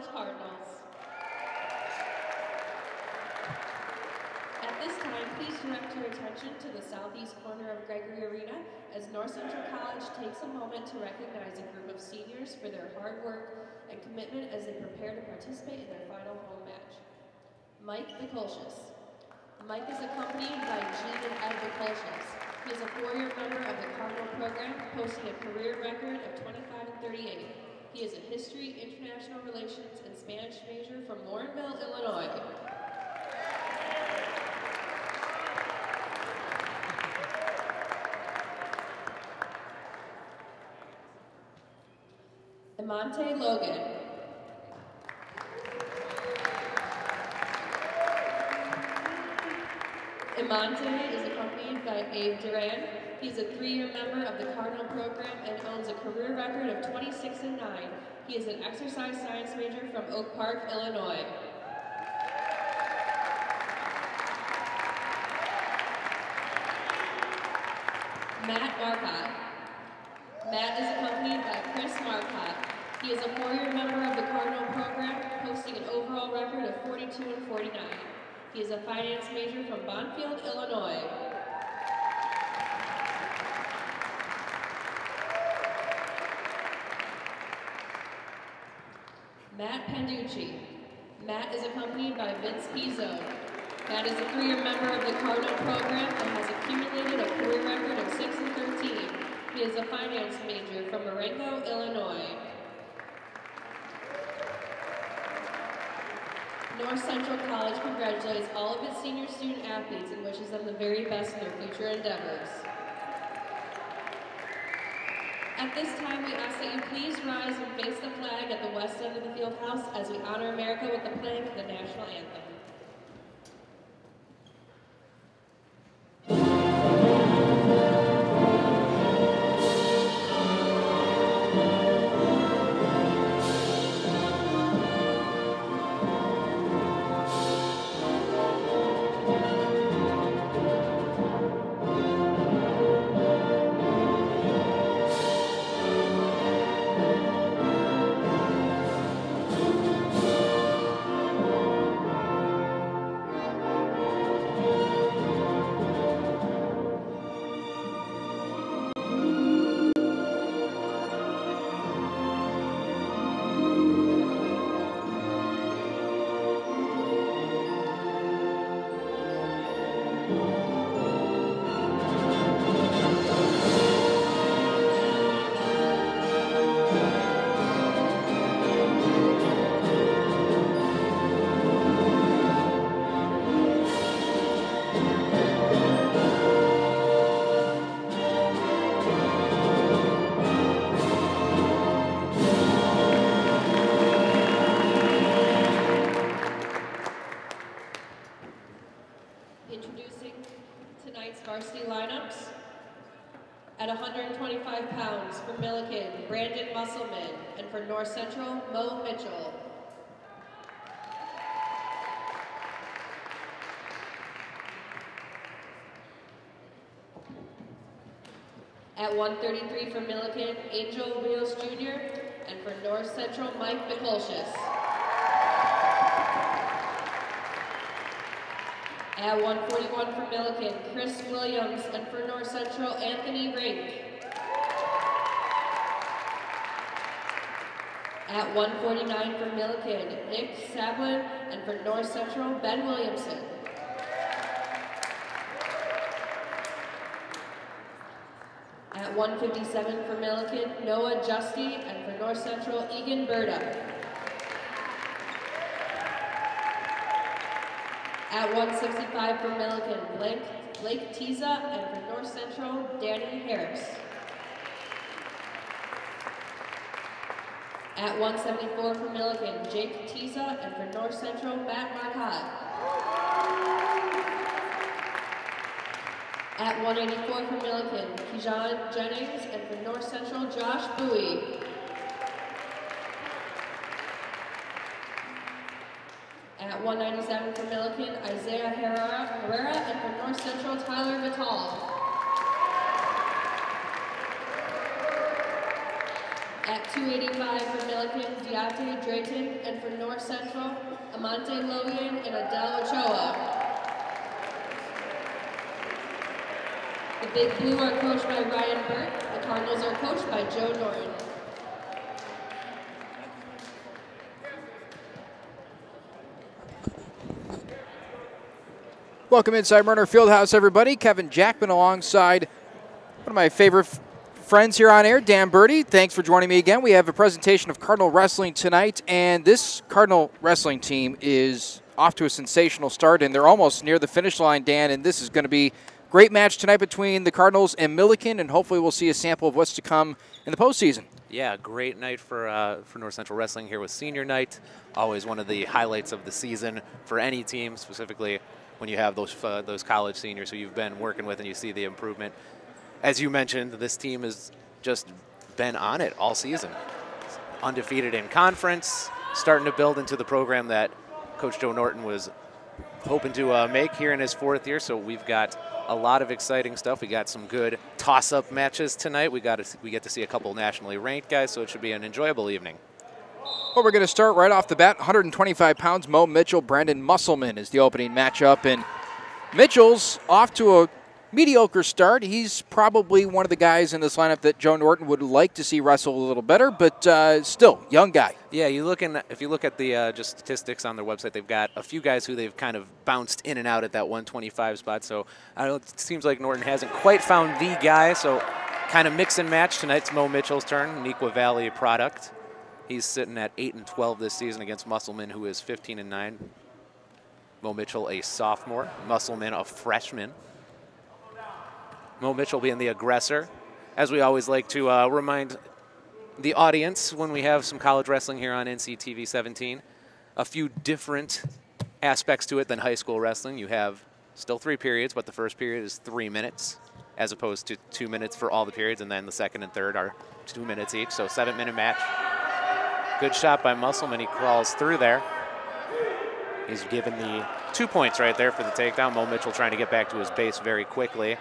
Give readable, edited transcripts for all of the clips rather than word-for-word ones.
College Cardinals. At this time, please direct your attention to the southeast corner of Gregory Arena as North Central College takes a moment to recognize a group of seniors for their hard work and commitment as they prepare to participate in their final home match. Mike Bicolcius. Mike is accompanied by Gene and Ed Bicolcius. He is a four-year member of the Cardinal program, posting a career record of 25 and 38. He is a History, International Relations, and Spanish major from Lorenville, Illinois. Amante Logan. Amante is accompanied by Abe Duran. He is a three-year member of the Cardinal program and owns a career record of 26 and 9. He is an exercise science major from Oak Park, Illinois. Matt Marcotte. Matt is accompanied by Chris Marcotte. He is a four-year member of the Cardinal program, posting an overall record of 42 and 49. He is a finance major from Bonfield, Illinois. Matt Panducci. Matt is accompanied by Vince Pizzo. Matt is a three-year member of the Cardinal program and has accumulated a career record of 6 and 13. He is a finance major from Marengo, Illinois. North Central College congratulates all of its senior student athletes and wishes them the very best in their future endeavors. At this time, we ask that you please rise and face the flag at the west end of the field house as we honor America with the playing of the national anthem. Introducing tonight's varsity lineups. At 125 pounds for Millikin, Brandon Musselman, and for North Central, Mo Mitchell. At 133 for Millikin, Angel Rios Jr., and for North Central, Mike Bicolcius. At 141 for Millikin, Chris Williams, and for North Central, Anthony Rink. At 149 for Millikin, Nick Sablin, and for North Central, Ben Williamson. At 157 for Millikin, Noah Justy, and for North Central, Egan Berta. At 165 for Millikin, Blake Tiza, and for North Central, Danny Harris. At 174 for Millikin, Jake Tiza, and for North Central, Matt Marcotte. At 184 for Millikin, Kijan Jennings, and for North Central, Josh Bowie. At 197 for Millikin, Isaiah Herrera, and for North Central, Tyler Vitale. At 285 for Millikin, Millikin, Deontay Drayton, and for North Central, Amante Logan and Adele Ochoa. The Big Blue are coached by Ryan Burt. The Cardinals are coached by Joe Norton. Welcome inside Murner Fieldhouse, everybody. Kevin Jackman alongside one of my favorite friends here on air, Dan Birdie. Thanks for joining me again. We have a presentation of Cardinal Wrestling tonight, and this Cardinal Wrestling team is off to a sensational start, and they're almost near the finish line, Dan, and this is going to be a great match tonight between the Cardinals and Millikin, and hopefully we'll see a sample of what's to come in the postseason. Yeah, great night for North Central Wrestling here with senior night. Always one of the highlights of the season for any team, specifically when you have those college seniors who you've been working with and you see the improvement. As you mentioned, this team has just been on it all season. Undefeated in conference, starting to build into the program that Coach Joe Norton was hoping to make here in his 4th year. So we've got a lot of exciting stuff. We got some good toss-up matches tonight. We get to see a couple nationally ranked guys, so it should be an enjoyable evening. Well, we're going to start right off the bat. 125 pounds, Mo Mitchell, Brandon Musselman is the opening matchup. And Mitchell's off to a mediocre start. He's probably one of the guys in this lineup that Joe Norton would like to see wrestle a little better, but still, young guy. Yeah, if you look at the just statistics on their website, they've got a few guys who they've kind of bounced in and out at that 125 spot. So I don't know, it seems like Norton hasn't quite found the guy. So kind of mix and match. Tonight's Mo Mitchell's turn, Neuqua Valley product. He's sitting at 8-12 this season against Musselman, who is 15-9. Mo Mitchell, a sophomore. Musselman, a freshman. Mo Mitchell being the aggressor. As we always like to remind the audience when we have some college wrestling here on NCTV 17, a few different aspects to it than high school wrestling. You have still 3 periods, but the first period is 3 minutes as opposed to 2 minutes for all the periods, and then the second and third are 2 minutes each, so 7-minute match. Good shot by Musselman. He crawls through there. He's given the 2 points right there for the takedown. Mo Mitchell trying to get back to his base very quickly.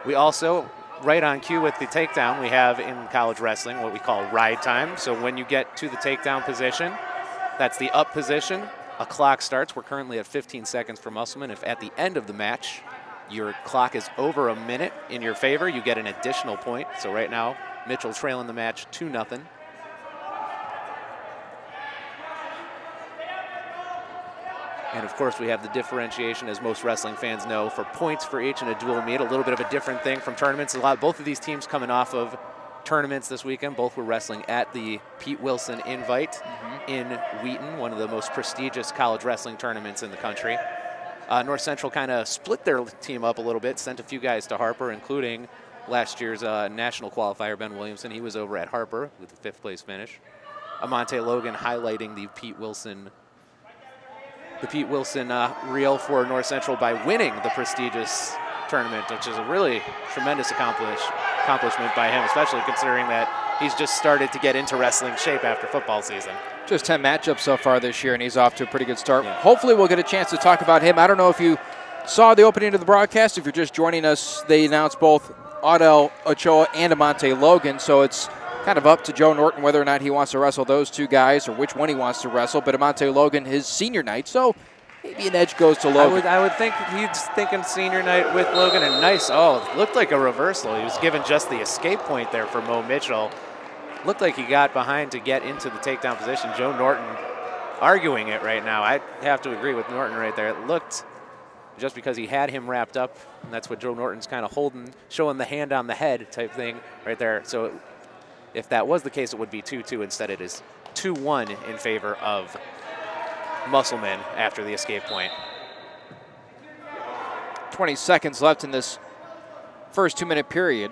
We also, right on cue with the takedown, we have in college wrestling what we call ride time. So when you get to the takedown position, that's the up position, a clock starts. We're currently at 15 seconds for Musselman. If at the end of the match your clock is over a minute in your favor, you get an additional point. So right now, Mitchell trailing the match 2-0. And of course, we have the differentiation, as most wrestling fans know, for points for each in a dual meet. A little bit of a different thing from tournaments. Both of these teams coming off of tournaments this weekend. Both were wrestling at the Pete Wilson Invite in Wheaton, one of the most prestigious college wrestling tournaments in the country. North Central kind of split their team up a little bit, sent a few guys to Harper, including last year's national qualifier, Ben Williamson. He was over at Harper with a 5th place finish. Amante Logan highlighting the Pete Wilson reel for North Central by winning the prestigious tournament, which is a really tremendous accomplishment by him, especially considering that he's just started to get into wrestling shape after football season. Just 10 matchups so far this year, and he's off to a pretty good start. Yeah. Hopefully we'll get a chance to talk about him. I don't know if you saw the opening of the broadcast. If you're just joining us, they announced both Adele Ochoa and Amante Logan, so it's kind of up to Joe Norton whether or not he wants to wrestle those two guys or which one he wants to wrestle. But Amante Logan, his senior night, so maybe an edge goes to Logan. I would think he's thinking senior night with Logan, and nice. Oh, looked like a reversal. He was given just the escape point there for Mo Mitchell. Looked like he got behind to get into the takedown position. Joe Norton arguing it right now. I have to agree with Norton right there. It looked, just because he had him wrapped up, and that's what Joe Norton's kind of holding, showing the hand on the head type thing right there. So if that was the case, it would be 2-2. Instead, it is 2-1 in favor of Musselman after the escape point. 20 seconds left in this first 2-minute period.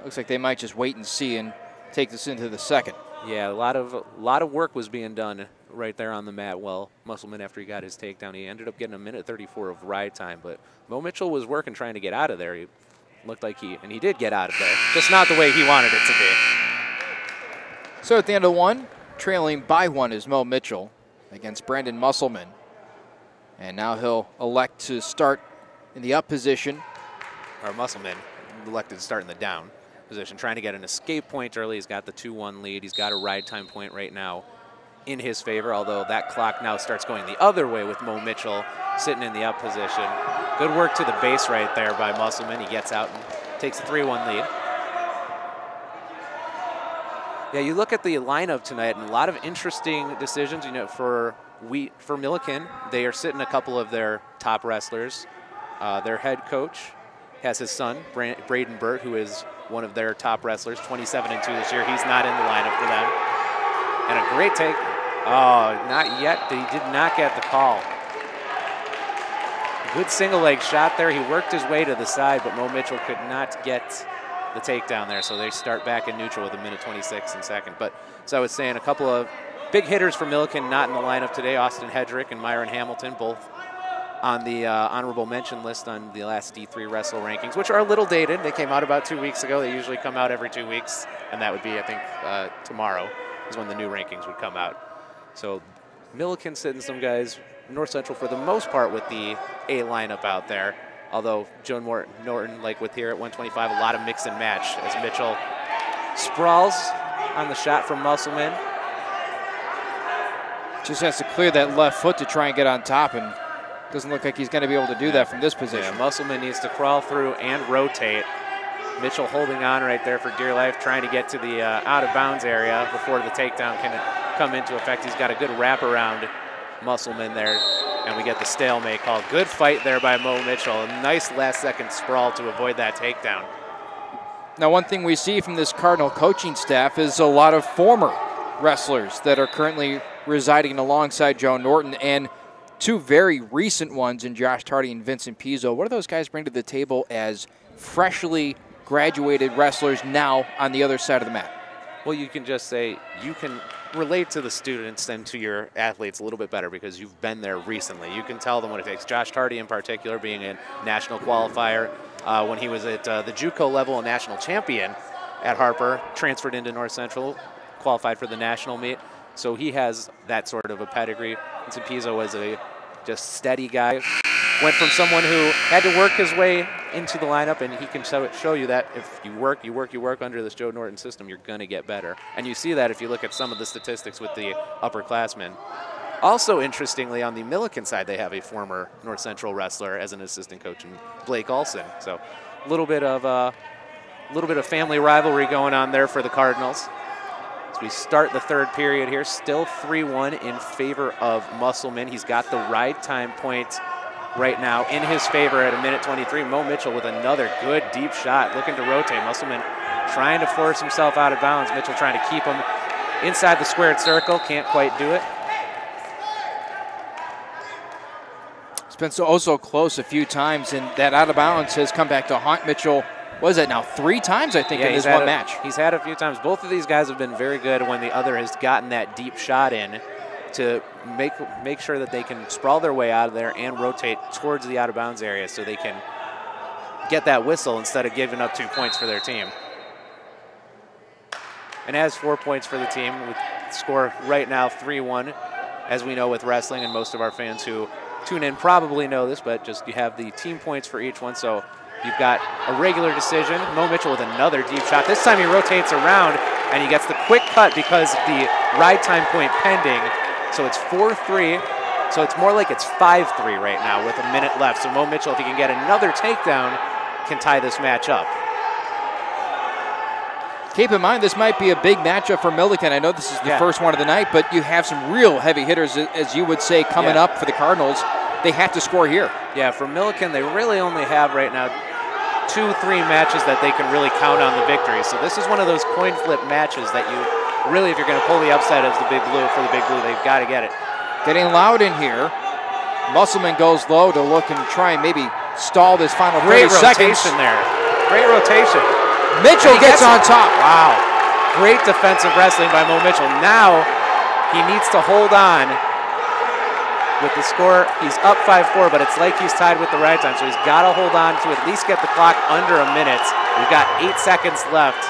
Looks like they might just wait and see and take this into the second. Yeah, a lot of work was being done right there on the mat. Well, Musselman, after he got his takedown, he ended up getting a minute 34 of ride time, but Mo Mitchell was working trying to get out of there. He looked like and he did get out of there, just not the way he wanted it to be. So at the end of one, trailing by 1 is Mo Mitchell against Brandon Musselman. And now he'll elect to start in the up position. Or Musselman elected to start in the down. position, trying to get an escape point early. He's got the 2-1 lead. He's got a ride time point right now in his favor, although that clock now starts going the other way with Mo Mitchell sitting in the up position. Good work to the base right there by Musselman. He gets out and takes a 3-1 lead. Yeah, you look at the lineup tonight, and a lot of interesting decisions. You know, for Millikin, they are sitting a couple of their top wrestlers. Their head coach has his son, Braden Burt, who is one of their top wrestlers, 27-2 this year. He's not in the lineup for them. And a great take. Oh, not yet. He did not get the call. Good single leg shot there. He worked his way to the side, but Mo Mitchell could not get the takedown there. So they start back in neutral with 1:26 in second. But so I was saying, a couple of big hitters for Millikin not in the lineup today. Austin Hedrick and Myron Hamilton, both on the honorable mention list on the last D3 Wrestle rankings, which are a little dated. They came out about 2 weeks ago. They usually come out every 2 weeks, and that would be, I think, tomorrow is when the new rankings would come out. So Millikin sitting some guys, North Central for the most part with the A lineup out there, although Joe Norton, like with here at 125, a lot of mix and match as Mitchell sprawls on the shot from Musselman. Just has to clear that left foot to try and get on top, and doesn't look like he's going to be able to do that from this position. Yeah, Musselman needs to crawl through and rotate. Mitchell holding on right there for dear life, trying to get to the out-of-bounds area before the takedown can come into effect. He's got a good wraparound Musselman there, and we get the stalemate call. Good fight there by Mo Mitchell. A nice last-second sprawl to avoid that takedown. Now, one thing we see from this Cardinal coaching staff is a lot of former wrestlers that are currently residing alongside Joe Norton, and two very recent ones in Josh Tardy and Vincent Pizzo. What do those guys bring to the table as freshly graduated wrestlers now on the other side of the mat? Well, you can just say you can relate to the students and to your athletes a little bit better because you've been there recently. You can tell them what it takes. Josh Tardy in particular being a national qualifier when he was at the JUCO level, a national champion at Harper, transferred into North Central, qualified for the national meet. So he has that sort of a pedigree. Vincent Pizzo was a just steady guy. Went from someone who had to work his way into the lineup, and he can show you that if you work under this Joe Norton system, you're going to get better. And you see that if you look at some of the statistics with the upperclassmen. Also, interestingly, on the Millikin side, they have a former North Central wrestler as an assistant coach, in Blake Olson. So a little bit of family rivalry going on there for the Cardinals. As we start the third period here, still 3-1 in favor of Musselman. He's got the ride time point right now in his favor at 1:23. Mo Mitchell with another good deep shot, looking to rotate. Musselman trying to force himself out of bounds. Mitchell trying to keep him inside the squared circle, can't quite do it. It's been so close a few times, and that out of bounds has come back to haunt Mitchell. What is that now? 3 times, I think, in this one match. He's had a few times. Both of these guys have been very good when the other has gotten that deep shot in to make sure that they can sprawl their way out of there and rotate towards the out-of-bounds area so they can get that whistle instead of giving up 2 points for their team. And has 4 points for the team with score right now 3-1. As we know with wrestling, and most of our fans who tune in probably know this, but just you have the team points for each one. So you've got a regular decision. Mo Mitchell with another deep shot. This time he rotates around and he gets the quick cut because of the ride time point pending. So it's 4-3. So it's more like it's 5-3 right now with a minute left. So Mo Mitchell, if he can get another takedown, can tie this match up. Keep in mind, this might be a big matchup for Millikin. I know this is the first one of the night, but you have some real heavy hitters, as you would say, coming up for the Cardinals. They have to score here. Yeah, for Millikin, they really only have right now 2-3 matches that they can really count on the victory. So this is one of those coin flip matches that you really, if you're going to pull the upset as the Big Blue, for the Big Blue, they've got to get it. Getting loud in here. Musselman goes low to look and try and maybe stall this final 30 seconds. Great rotation there. Great rotation. Mitchell gets on top. Wow. Great defensive wrestling by Mo Mitchell. Now he needs to hold on with the score. He's up 5-4, but it's like he's tied with the ride time, so he's got to hold on to at least get the clock under a minute. We've got 8 seconds left.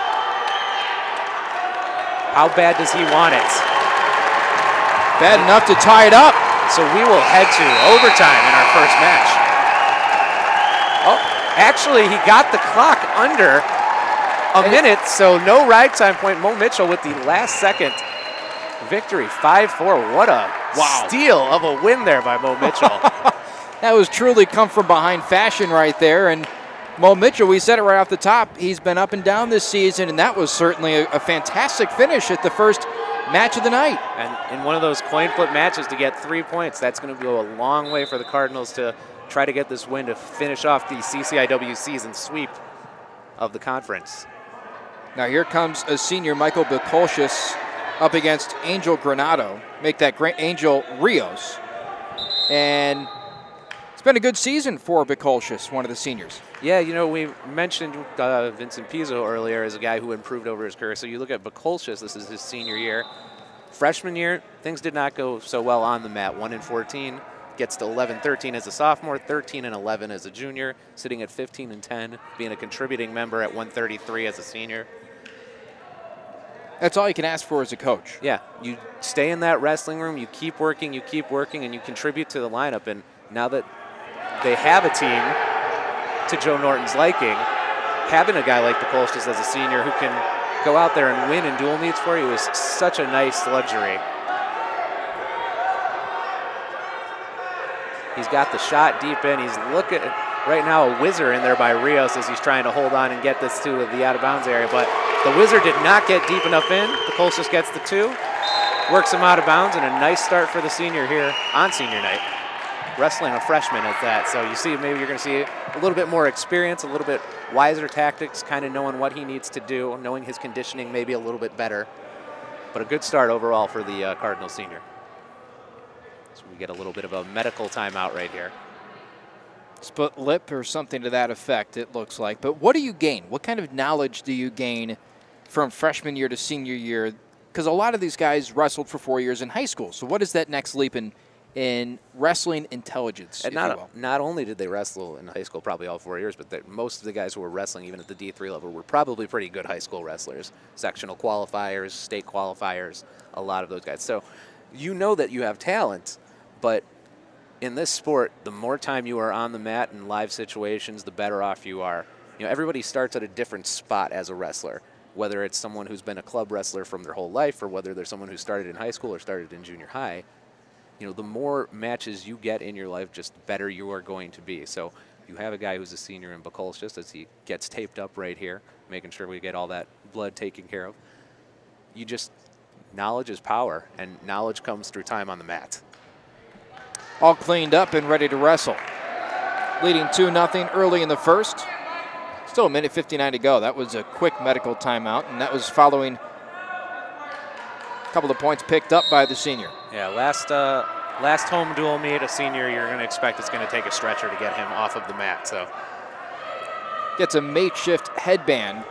How bad does he want it? Bad enough to tie it up. So we will head to overtime in our first match. Oh, actually, he got the clock under. a minute, so no ride time point. Mo Mitchell with the last second victory, 5-4. What a steal of a win there by Mo Mitchell. That was truly come from behind fashion right there. And Mo Mitchell, we said it right off the top, he's been up and down this season, and that was certainly a fantastic finish at the first match of the night. And in one of those coin flip matches to get 3 points, that's going to go a long way for the Cardinals to try to get this win to finish off the CCIW season sweep of the conference. Now here comes a senior, Michael Bikolshis, up against Angel Granado. Make that great Angel Rios. And it's been a good season for Bikolshis, one of the seniors. Yeah, you know, we mentioned Vincent Pizzo earlier as a guy who improved over his career. So you look at Bikolshis, this is his senior year. Freshman year, things did not go so well on the mat. 1-14, gets to 11-13 as a sophomore, 13-11 as a junior, sitting at 15-10, being a contributing member at 133 as a senior. That's all you can ask for as a coach. Yeah, you stay in that wrestling room, you keep working, and you contribute to the lineup. And now that they have a team to Joe Norton's liking, having a guy like Bikolshis as a senior who can go out there and win in dual meets for you is such a nice luxury. He's got the shot deep in. He's looking right now a whizzer in there by Rios as he's trying to hold on and get this to the out-of-bounds area. But the whizzer did not get deep enough in. Bikolshis gets the 2, works him out of bounds, and a nice start for the senior here on senior night. Wrestling a freshman at that. So you see, maybe you're going to see a little bit more experience, a little bit wiser tactics, kind of knowing what he needs to do, knowing his conditioning maybe a little bit better. But a good start overall for the Cardinal senior. So we get a little bit of a medical timeout right here. Split lip or something to that effect, it looks like. But what do you gain? What kind of knowledge do you gain from freshman year to senior year? Because a lot of these guys wrestled for 4 years in high school. So what is that next leap in wrestling intelligence, and not only did they wrestle in high school probably all 4 years, but most of the guys who were wrestling even at the D3 level were probably pretty good high school wrestlers. Sectional qualifiers, state qualifiers, a lot of those guys. So you know that you have talent, but in this sport, the more time you are on the mat in live situations, the better off you are. You know, everybody starts at a different spot as a wrestler, whether it's someone who's been a club wrestler from their whole life or whether there's someone who started in high school or started in junior high. You know, the more matches you get in your life, just better you are going to be. So you have a guy who's a senior in Bikolshis as he gets taped up right here, making sure we get all that blood taken care of. You just, knowledge is power, and knowledge comes through time on the mat. All cleaned up and ready to wrestle. Leading 2-0 early in the first. Still a minute 59 to go. That was a quick medical timeout, and that was following a couple of points picked up by the senior. Yeah, last home dual meet, a senior you're going to expect is going to take a stretcher to get him off of the mat. So gets a makeshift headband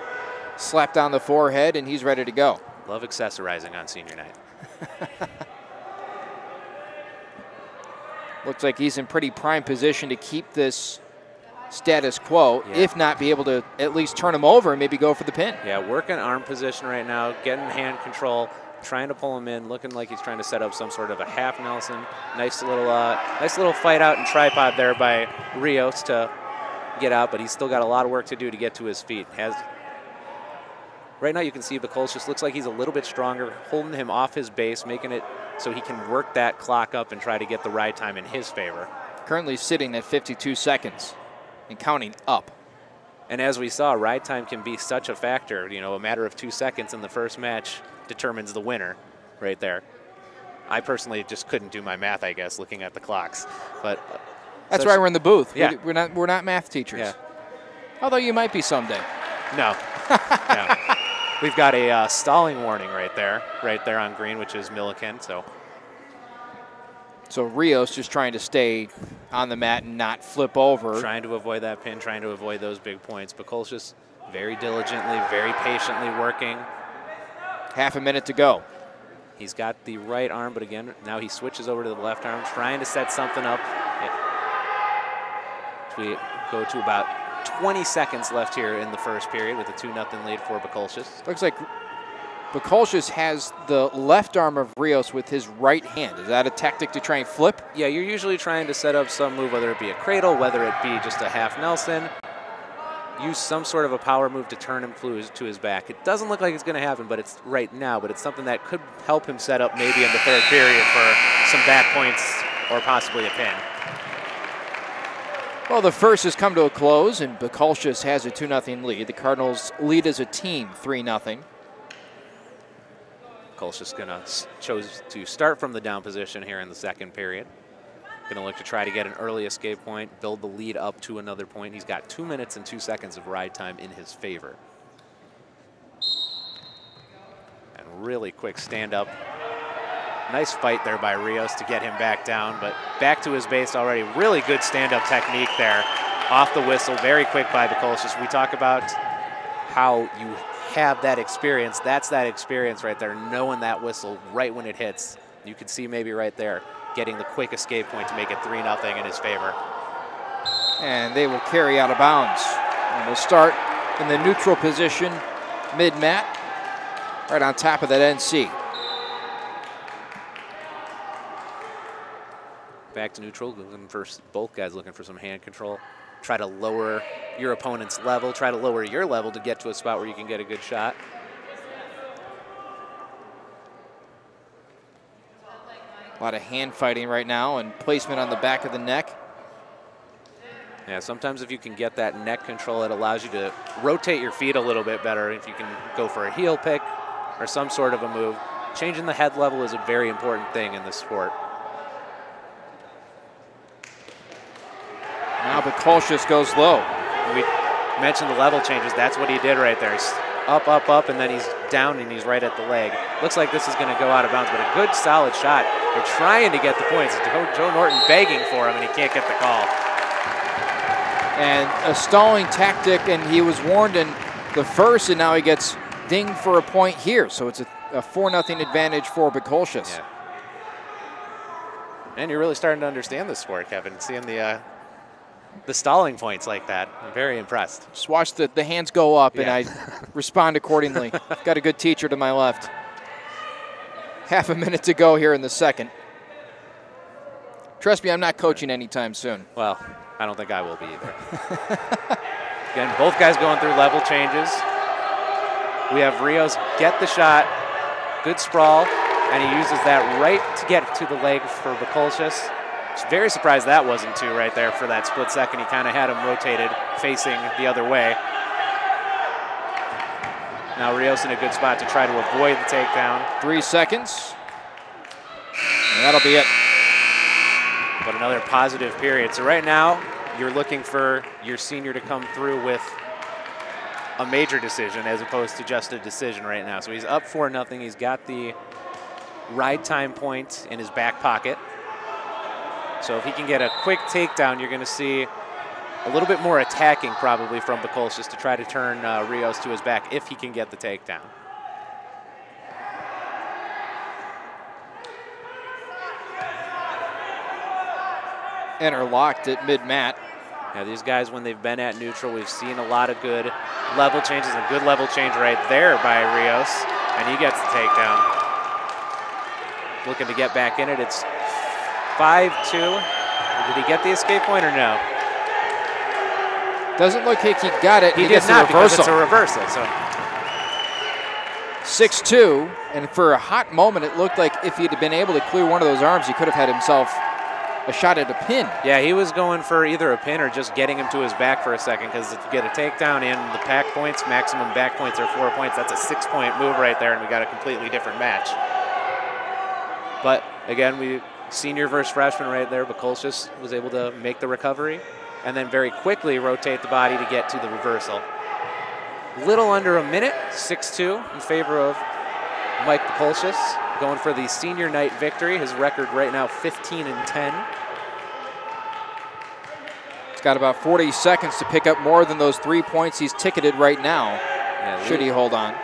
slapped on the forehead, and he's ready to go. Love accessorizing on senior night. Looks like he's in pretty prime position to keep this status quo, if not be able to at least turn him over and maybe go for the pin. Yeah, working arm position right now, getting hand control, trying to pull him in, looking like he's trying to set up some sort of a half Nelson. Nice little fight out and tripod there by Rios to get out, but he's still got a lot of work to do to get to his feet. Right now you can see Bikolshis looks like he's a little bit stronger, holding him off his base, making it so he can work that clock up and try to get the ride time in his favor. Currently sitting at 52 seconds and counting up. And as we saw, ride time can be such a factor. You know, a matter of 2 seconds in the first match determines the winner right there. I personally just couldn't do my math, I guess, looking at the clocks. But that's why we're in the booth. Yeah. We're not math teachers. Yeah. Although you might be someday. No. No. We've got a stalling warning right there on green, which is Millikin. So Rios just trying to stay on the mat and not flip over. Trying to avoid that pin, trying to avoid those big points. Bikolshis very diligently, very patiently working. Half a minute to go. He's got the right arm, but again, now he switches over to the left arm, trying to set something up. We go to about 20 seconds left here in the first period with a 2-0 lead for Bikolshis. Looks like Bikolshis has the left arm of Rios with his right hand. Is that a tactic to try and flip? Yeah, you're usually trying to set up some move, whether it be a cradle, whether it be just a half Nelson. use some sort of a power move to turn him to his back. It doesn't look like it's going to happen, but it's right now. But it's something that could help him set up maybe in the third period for some back points or possibly a pin. Well, the first has come to a close, and Bukolshis has a 2-0 lead. The Cardinals lead as a team 3-0. Bukolshis going to chose to start from the down position here in the second period. Going to look to try to get an early escape point, build the lead up to another point. He's got 2 minutes and 2 seconds of ride time in his favor. And really quick stand up. Nice fight there by Rios to get him back down, but back to his base already. Really good stand-up technique there. Off the whistle, very quick by Bukolshis. We talk about how you have that experience. That's that experience right there, knowing that whistle right when it hits. You can see maybe right there, getting the quick escape point to make it 3-0 in his favor. And they will carry out of bounds. And they'll start in the neutral position, mid-mat, right on top of that NC. Back to neutral, looking for both guys looking for some hand control. Try to lower your opponent's level, try to lower your level to get to a spot where you can get a good shot. A lot of hand fighting right now and placement on the back of the neck. Yeah, sometimes if you can get that neck control, it allows you to rotate your feet a little bit better. If you can go for a heel pick or some sort of a move. Changing the head level is a very important thing in this sport. Now Bukolshis goes low. We mentioned the level changes. That's what he did right there. He's up, up, up, and then he's down and he's right at the leg. Looks like this is going to go out of bounds, but a good solid shot. They're trying to get the points. Joe Norton begging for him, and he can't get the call. And a stalling tactic, and he was warned in the first, and now he gets dinged for a point here. So it's a 4-0 advantage for Bukolshis. Yeah. And you're really starting to understand this sport, Kevin, seeing the stalling points like that. I'm very impressed. Just watch the hands go up, yeah. and I respond accordingly. Got a good teacher to my left. Half a minute to go here in the second. Trust me, I'm not coaching anytime soon. Well, I don't think I will be either. Again, both guys going through level changes. We have Rios get the shot, good sprawl, and he uses that right to get to the leg for Bukolshis. Very surprised that wasn't two right there for that split second. He kind of had him rotated, facing the other way. Now Rios in a good spot to try to avoid the takedown. 3 seconds. And that'll be it. But another positive period. So right now, you're looking for your senior to come through with a major decision as opposed to just a decision right now. So he's up 4-0. He's got the ride time point in his back pocket. So if he can get a quick takedown, you're going to see a little bit more attacking probably from Bukolshis to try to turn Rios to his back if he can get the takedown. Interlocked at mid-mat. Yeah, these guys, when they've been at neutral, we've seen a lot of good level changes. A good level change right there by Rios, and he gets the takedown. Looking to get back in it. It's 5-2. Did he get the escape point or no? Doesn't look like he got it. He did not, because it's a reversal. So 6-2, and for a hot moment, it looked like if he'd been able to clear one of those arms, he could have had himself a shot at a pin. Yeah, he was going for either a pin or just getting him to his back for a second, because if you get a takedown and the pack points, maximum back points are 4 points. That's a 6-point move right there, and we got a completely different match. But again, senior versus freshman right there. Bukolshis was able to make the recovery and then very quickly rotate the body to get to the reversal. Little under a minute, 6-2 in favor of Mike Bukolshis, going for the senior night victory. His record right now 15-10. He's got about 40 seconds to pick up more than those 3 points he's ticketed right now, should he hold on.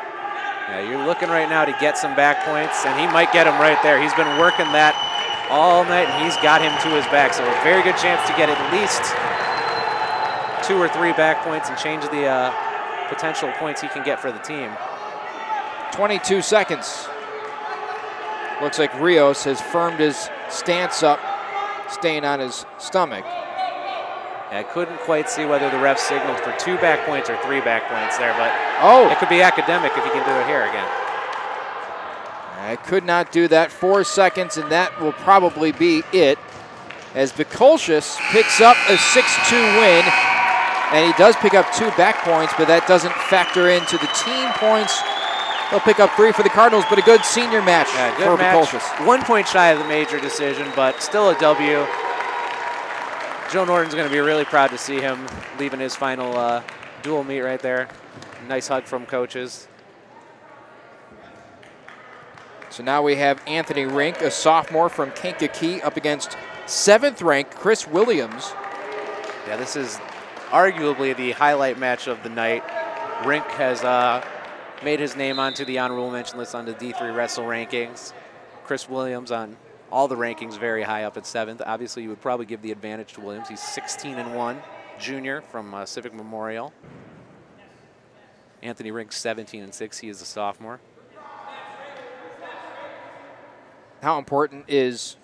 Yeah, you're looking right now to get some back points, and he might get them right there. He's been working that all night, and he's got him to his back. So a very good chance to get at least 2 or 3 back points and change the potential points he can get for the team. 22 seconds. Looks like Rios has firmed his stance up, staying on his stomach. I couldn't quite see whether the ref signaled for 2 back points or 3 back points there, but it could be academic if he can do it here again. I could not do that. 4 seconds, and that will probably be it, as Bikolshis picks up a 6-2 win, and he does pick up 2 back points, but that doesn't factor into the team points. He'll pick up 3 for the Cardinals, but a good senior match for Bikolshis. 1 point shy of the major decision, but still a W. Joe Norton's going to be really proud to see him leaving his final dual meet right there. Nice hug from coaches. So now we have Anthony Rink, a sophomore from Kankakee, up against 7th-ranked Chris Williams. Yeah, this is arguably the highlight match of the night. Rink has made his name onto the honorable mention list on the D3 Wrestle rankings. Chris Williams on all the rankings very high up at 7th. Obviously, you would probably give the advantage to Williams. He's 16-1, junior from Civic Memorial. Anthony Rink 17-6. He is a sophomore. How important is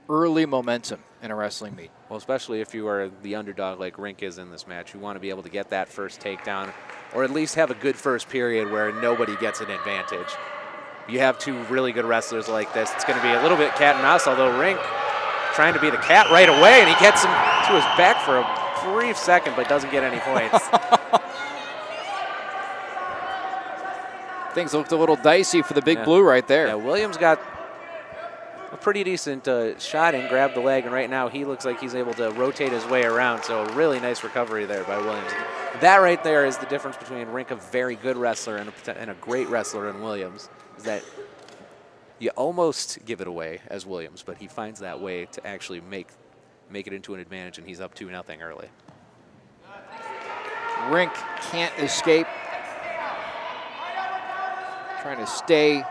early momentum in a wrestling meet? Well, especially if you are the underdog like Rink is in this match. You want to be able to get that first takedown, or at least have a good first period where nobody gets an advantage. You have 2 really good wrestlers like this. It's going to be a little bit cat and mouse, although Rink trying to be the cat right away, and he gets him to his back for a brief second, but doesn't get any points. Things looked a little dicey for the Big Blue right there. Yeah, Williams got a pretty decent shot and grabbed the leg, and right now he looks like he's able to rotate his way around, so a really nice recovery there by Williams. That right there is the difference between Rink, a very good wrestler, and a great wrestler in Williams, is that you almost give it away as Williams, but he finds that way to actually make it into an advantage, and he's up 2-0 early. Rink can't escape. Trying to stay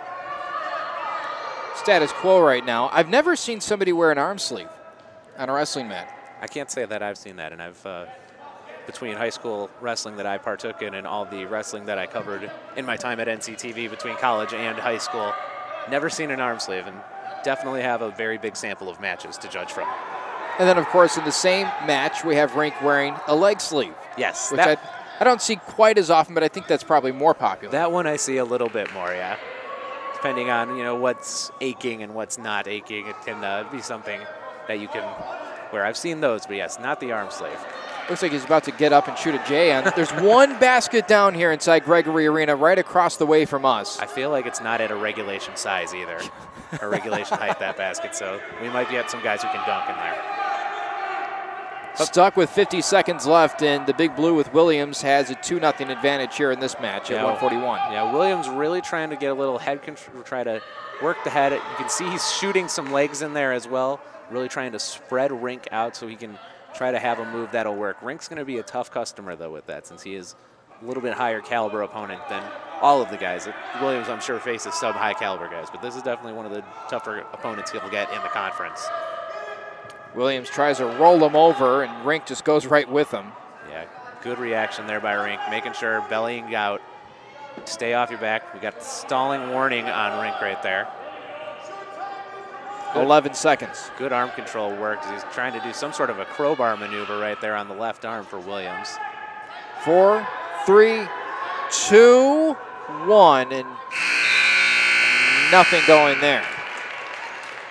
status quo right now. I've never seen somebody wear an arm sleeve on a wrestling mat. I can't say that I've seen that, and I've between high school wrestling that I partook in and all the wrestling that I covered in my time at NCTV between college and high school, never seen an arm sleeve, and definitely have a very big sample of matches to judge from. And then, of course, in the same match, we have Rink wearing a leg sleeve. Yes. Which I don't see quite as often, but I think that's probably more popular. That one I see a little bit more, yeah. Depending on, what's aching and what's not aching, it can be something that you can wear. I've seen those, but yes, not the arm sleeve. Looks like he's about to get up and shoot a J. And there's one basket down here inside Gregory Arena right across the way from us. I feel like it's not at a regulation size either, or regulation height, that basket, so we might get some guys who can dunk in there. Stuck with 50 seconds left, and the Big Blue with Williams has a 2-0 advantage here in this match at 141. Yeah, Williams really trying to get a little head control, try to work the head. You can see he's shooting some legs in there as well, really trying to spread Rink out so he can try to have a move that'll work. Rink's going to be a tough customer, though, with that, since he is a little bit higher caliber opponent than all of the guys. Williams, I'm sure, faces sub-high caliber guys, but this is definitely one of the tougher opponents he'll get in the conference. Williams tries to roll him over, and Rink just goes right with him. Yeah, good reaction there by Rink, making sure bellying out. Stay off your back. We got the stalling warning on Rink right there. Good. 11 seconds. Good arm control work. He's trying to do some sort of a crowbar maneuver right there on the left arm for Williams. 4, 3, 2, 1, and nothing going there.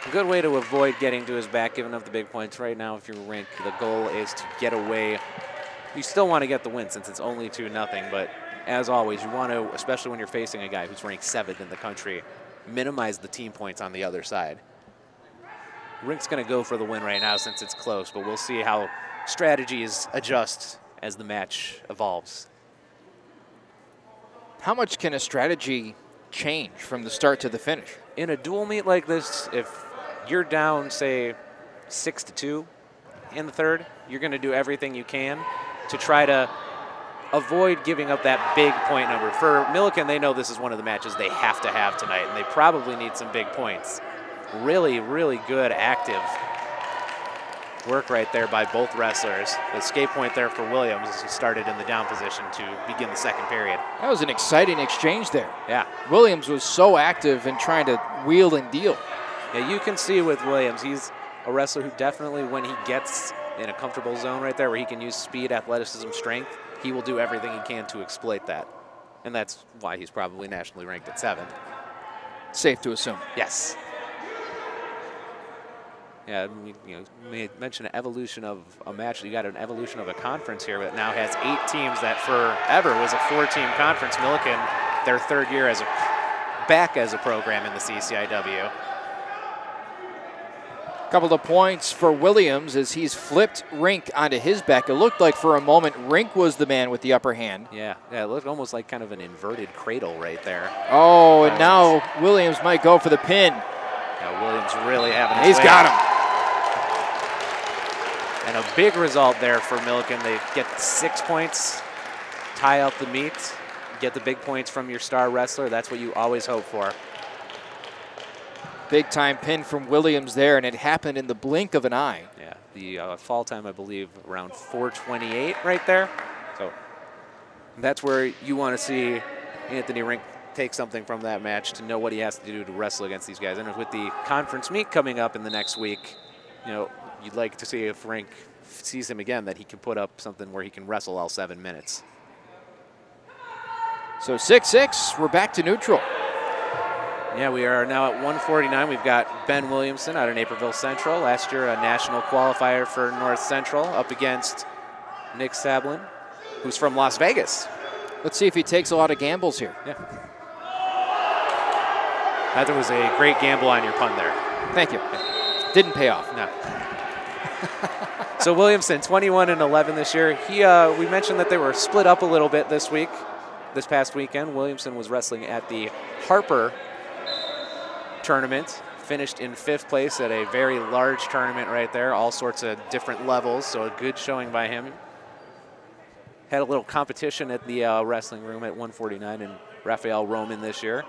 A good way to avoid getting to his back, giving up the big points. Right now, if you're Rink, the goal is to get away. You still want to get the win since it's only 2-0, but as always, you want to, especially when you're facing a guy who's ranked 7th in the country, minimize the team points on the other side. Rink's going to go for the win right now since it's close, but we'll see how strategies adjust as the match evolves. How much can a strategy change from the start to the finish? In a dual meet like this, if you're down, say, 6-2 in the third, you're going to do everything you can to try to avoid giving up that big point number. For Millikin, they know this is one of the matches they have to have tonight, and they probably need some big points. Really, really good active work right there by both wrestlers. The escape point there for Williams as he started in the down position to begin the second period. That was an exciting exchange there. Yeah. Williams was so active in trying to wheel and deal. Yeah, you can see with Williams, he's a wrestler who definitely, when he gets in a comfortable zone right there where he can use speed, athleticism, strength, he will do everything he can to exploit that. And that's why he's probably nationally ranked at 7th. Safe to assume. Yes. Yeah, we mentioned an evolution of a match. You got an evolution of a conference here that now has 8 teams that forever was a 4-team conference. Millikin, their 3rd year back as a program in the CCIW. Couple of points for Williams as he's flipped Rink onto his back. It looked like for a moment Rink was the man with the upper hand. Yeah, it looked almost like kind of an inverted cradle right there. Oh, and now Williams might go for the pin. Yeah, Williams really having his He's way. got him. And a big result there for Millikin. They get 6 points, tie out the meet, get the big points from your star wrestler. That's what you always hope for. Big time pin from Williams there, and it happened in the blink of an eye. Yeah, the fall time, I believe, around 4:28 right there. So that's where you want to see Anthony Rink take something from that match to know what he has to do to wrestle against these guys. And with the conference meet coming up in the next week, you'd like to see if Rink sees him again, that he can put up something where he can wrestle all 7 minutes. So 6-6, we're back to neutral. Yeah, we are now at 149. We've got Ben Williamson out of Naperville Central. Last year, a national qualifier for North Central, up against Nick Sablin, who's from Las Vegas. Let's see if he takes a lot of gambles here. Yeah. That was a great gamble on your pun there. Thank you. Didn't pay off. No. So Williamson, 21-11 this year. We mentioned that they were split up a little bit this past weekend. Williamson was wrestling at the Harper tournament, finished in 5th place at a very large tournament right there, all sorts of different levels, so a good showing by him. Had a little competition at the wrestling room at 149 and Raphael Roman this year.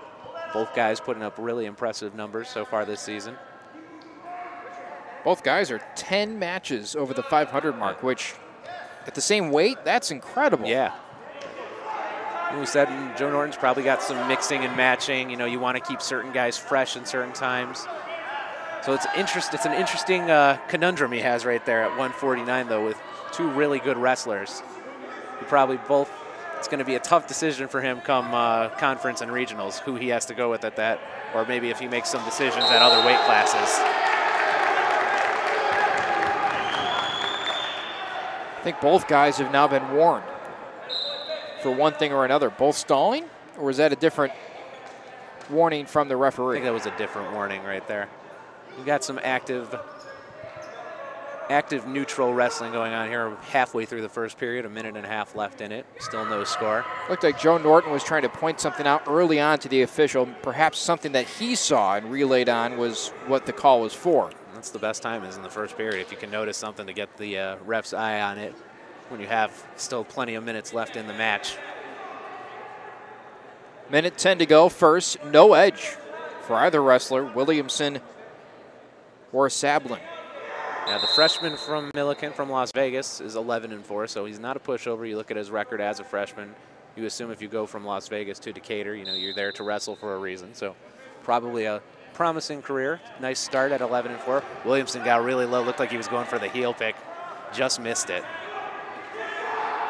Both guys putting up really impressive numbers so far this season. Both guys are 10 matches over the 500 mark, which at the same weight, that's incredible. Yeah. We said Joe Norton's probably got some mixing and matching. You want to keep certain guys fresh in certain times. So it's an interesting conundrum he has right there at 149, though, with 2 really good wrestlers. It's going to be a tough decision for him come conference and regionals, who he has to go with at that, or maybe if he makes some decisions at other weight classes. I think both guys have now been warned for one thing or another. Both stalling, or was that a different warning from the I referee? think that was a different warning right there. You got some active neutral wrestling going on here halfway through the first period, 1.5 minutes left in it. Still no score. Looked like Joe Norton was trying to point something out early on to the official. Perhaps something that he saw and relayed on was what the call was for. That's the best time is in the first period. If you can notice something to get the ref's eye on it when you have still plenty of minutes left in the match. 1:10 to go first. No edge for either wrestler, Williamson or Sablin. Now the freshman from Millikin from Las Vegas is 11-4, so he's not a pushover. You look at his record as a freshman, you assume if you go from Las Vegas to Decatur, you're there to wrestle for a reason. So probably a promising career. Nice start at 11-4. Williamson got really low, looked like he was going for the heel pick, just missed it.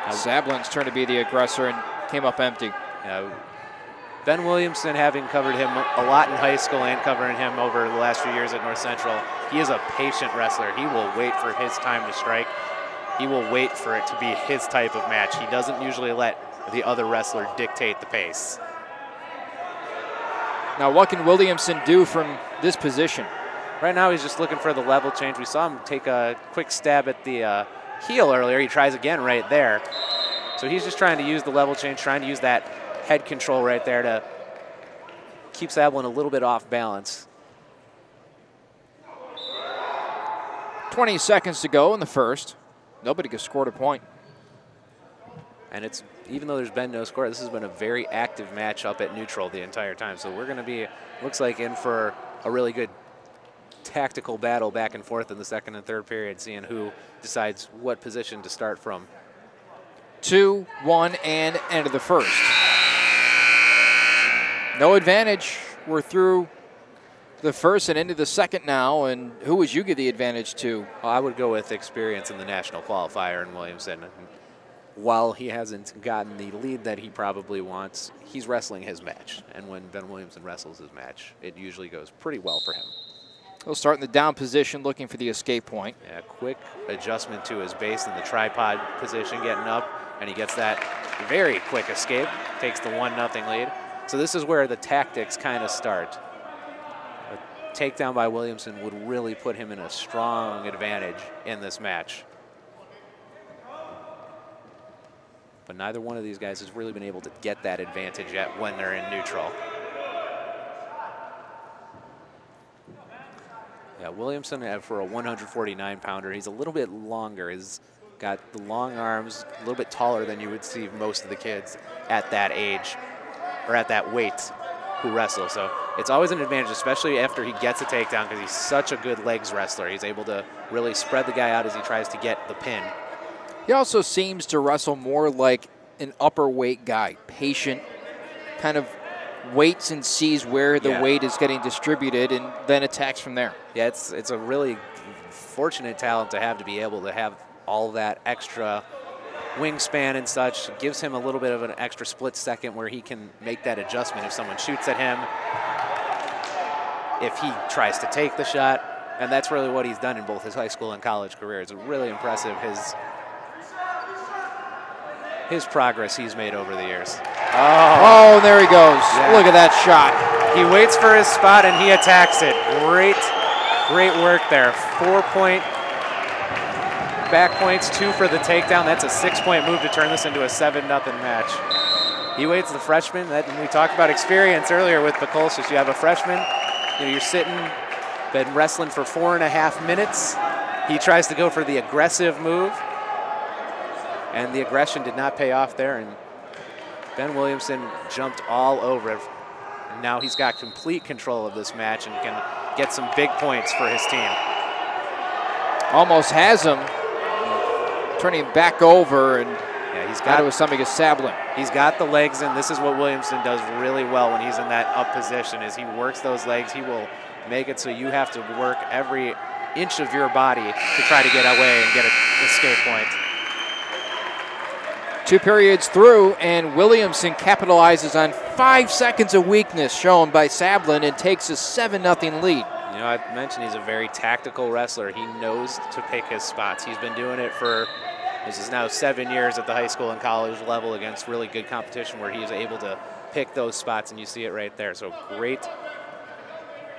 Sablin's turn to be the aggressor and came up empty. Ben Williamson, having covered him a lot in high school and covering him over the last few years at North Central, he is a patient wrestler. He will wait for his time to strike. He will wait for it to be his type of match. He doesn't usually let the other wrestler dictate the pace. Now, what can Williamson do from this position? Right now, he's just looking for the level change. We saw him take a quick stab at the heel earlier. He tries again right there. So he's just trying to use the level change, trying to use that head control right there to keep Sablin a little bit off balance. 20 seconds to go in the first. Nobody has scored a point. And even though there's been no score, this has been a very active match up at neutral the entire time. So we're going to be, looks like, in for a really good tactical battle back and forth in the second and third period, seeing who decides what position to start from. 2, 1, and end of the first. No advantage. We're through the first and into the second now, and who would you give the advantage to? Well, I would go with experience in the national qualifier in Williamson. While he hasn't gotten the lead that he probably wants, he's wrestling his match. And when Ben Williamson wrestles his match, it usually goes pretty well for him. He'll start in the down position, looking for the escape point. Yeah, quick adjustment to his base in the tripod position, getting up, and he gets that very quick escape, takes the 1-0 lead. So this is where the tactics kind of start. A takedown by Williamson would really put him in a strong advantage in this match. But neither one of these guys has really been able to get that advantage yet when they're in neutral. Yeah, Williamson, for a 149-pounder, he's a little bit longer. He's got the long arms, a little bit taller than you would see most of the kids at that age, or at that weight, who wrestle. So it's always an advantage, especially after he gets a takedown, because he's such a good legs wrestler. He's able to really spread the guy out as he tries to get the pin. He also seems to wrestle more like an upper weight guy, patient, kind of waits and sees where the weight is getting distributed and then attacks from there. Yeah, it's a really fortunate talent to be able to have all that extra wingspan and such. It gives him a little bit of an extra split second where he can make that adjustment if someone shoots at him, if he tries to take the shot, and that's really what he's done in both his high school and college career. It's really impressive, his progress he's made over the years. Oh, there he goes. Yeah. Look at that shot. He waits for his spot and he attacks it. Great work there. 4-point back points, 2 for the takedown. That's a 6-point move to turn this into a 7-0 match. He waits the freshman. We talked about experience earlier with Bukolcic. You have a freshman, you're sitting, been wrestling for 4.5 minutes. He tries to go for the aggressive move, and the aggression did not pay off there, and Ben Williamson jumped all over it. Now he's got complete control of this match and can get some big points for his team. Almost has him, turning back over, and he's got it something as Sablin. He's got the legs, and this is what Williamson does really well when he's in that up position, is he works those legs. He will make it so you have to work every inch of your body to try to get away and get an escape point. 2 periods through, and Williamson capitalizes on 5 seconds of weakness shown by Sablin and takes a 7-0 lead. You know, I mentioned he's a very tactical wrestler. He knows to pick his spots. He's been doing it for, this is now 7 years at the high school and college level against really good competition where he is able to pick those spots, and you see it right there. So great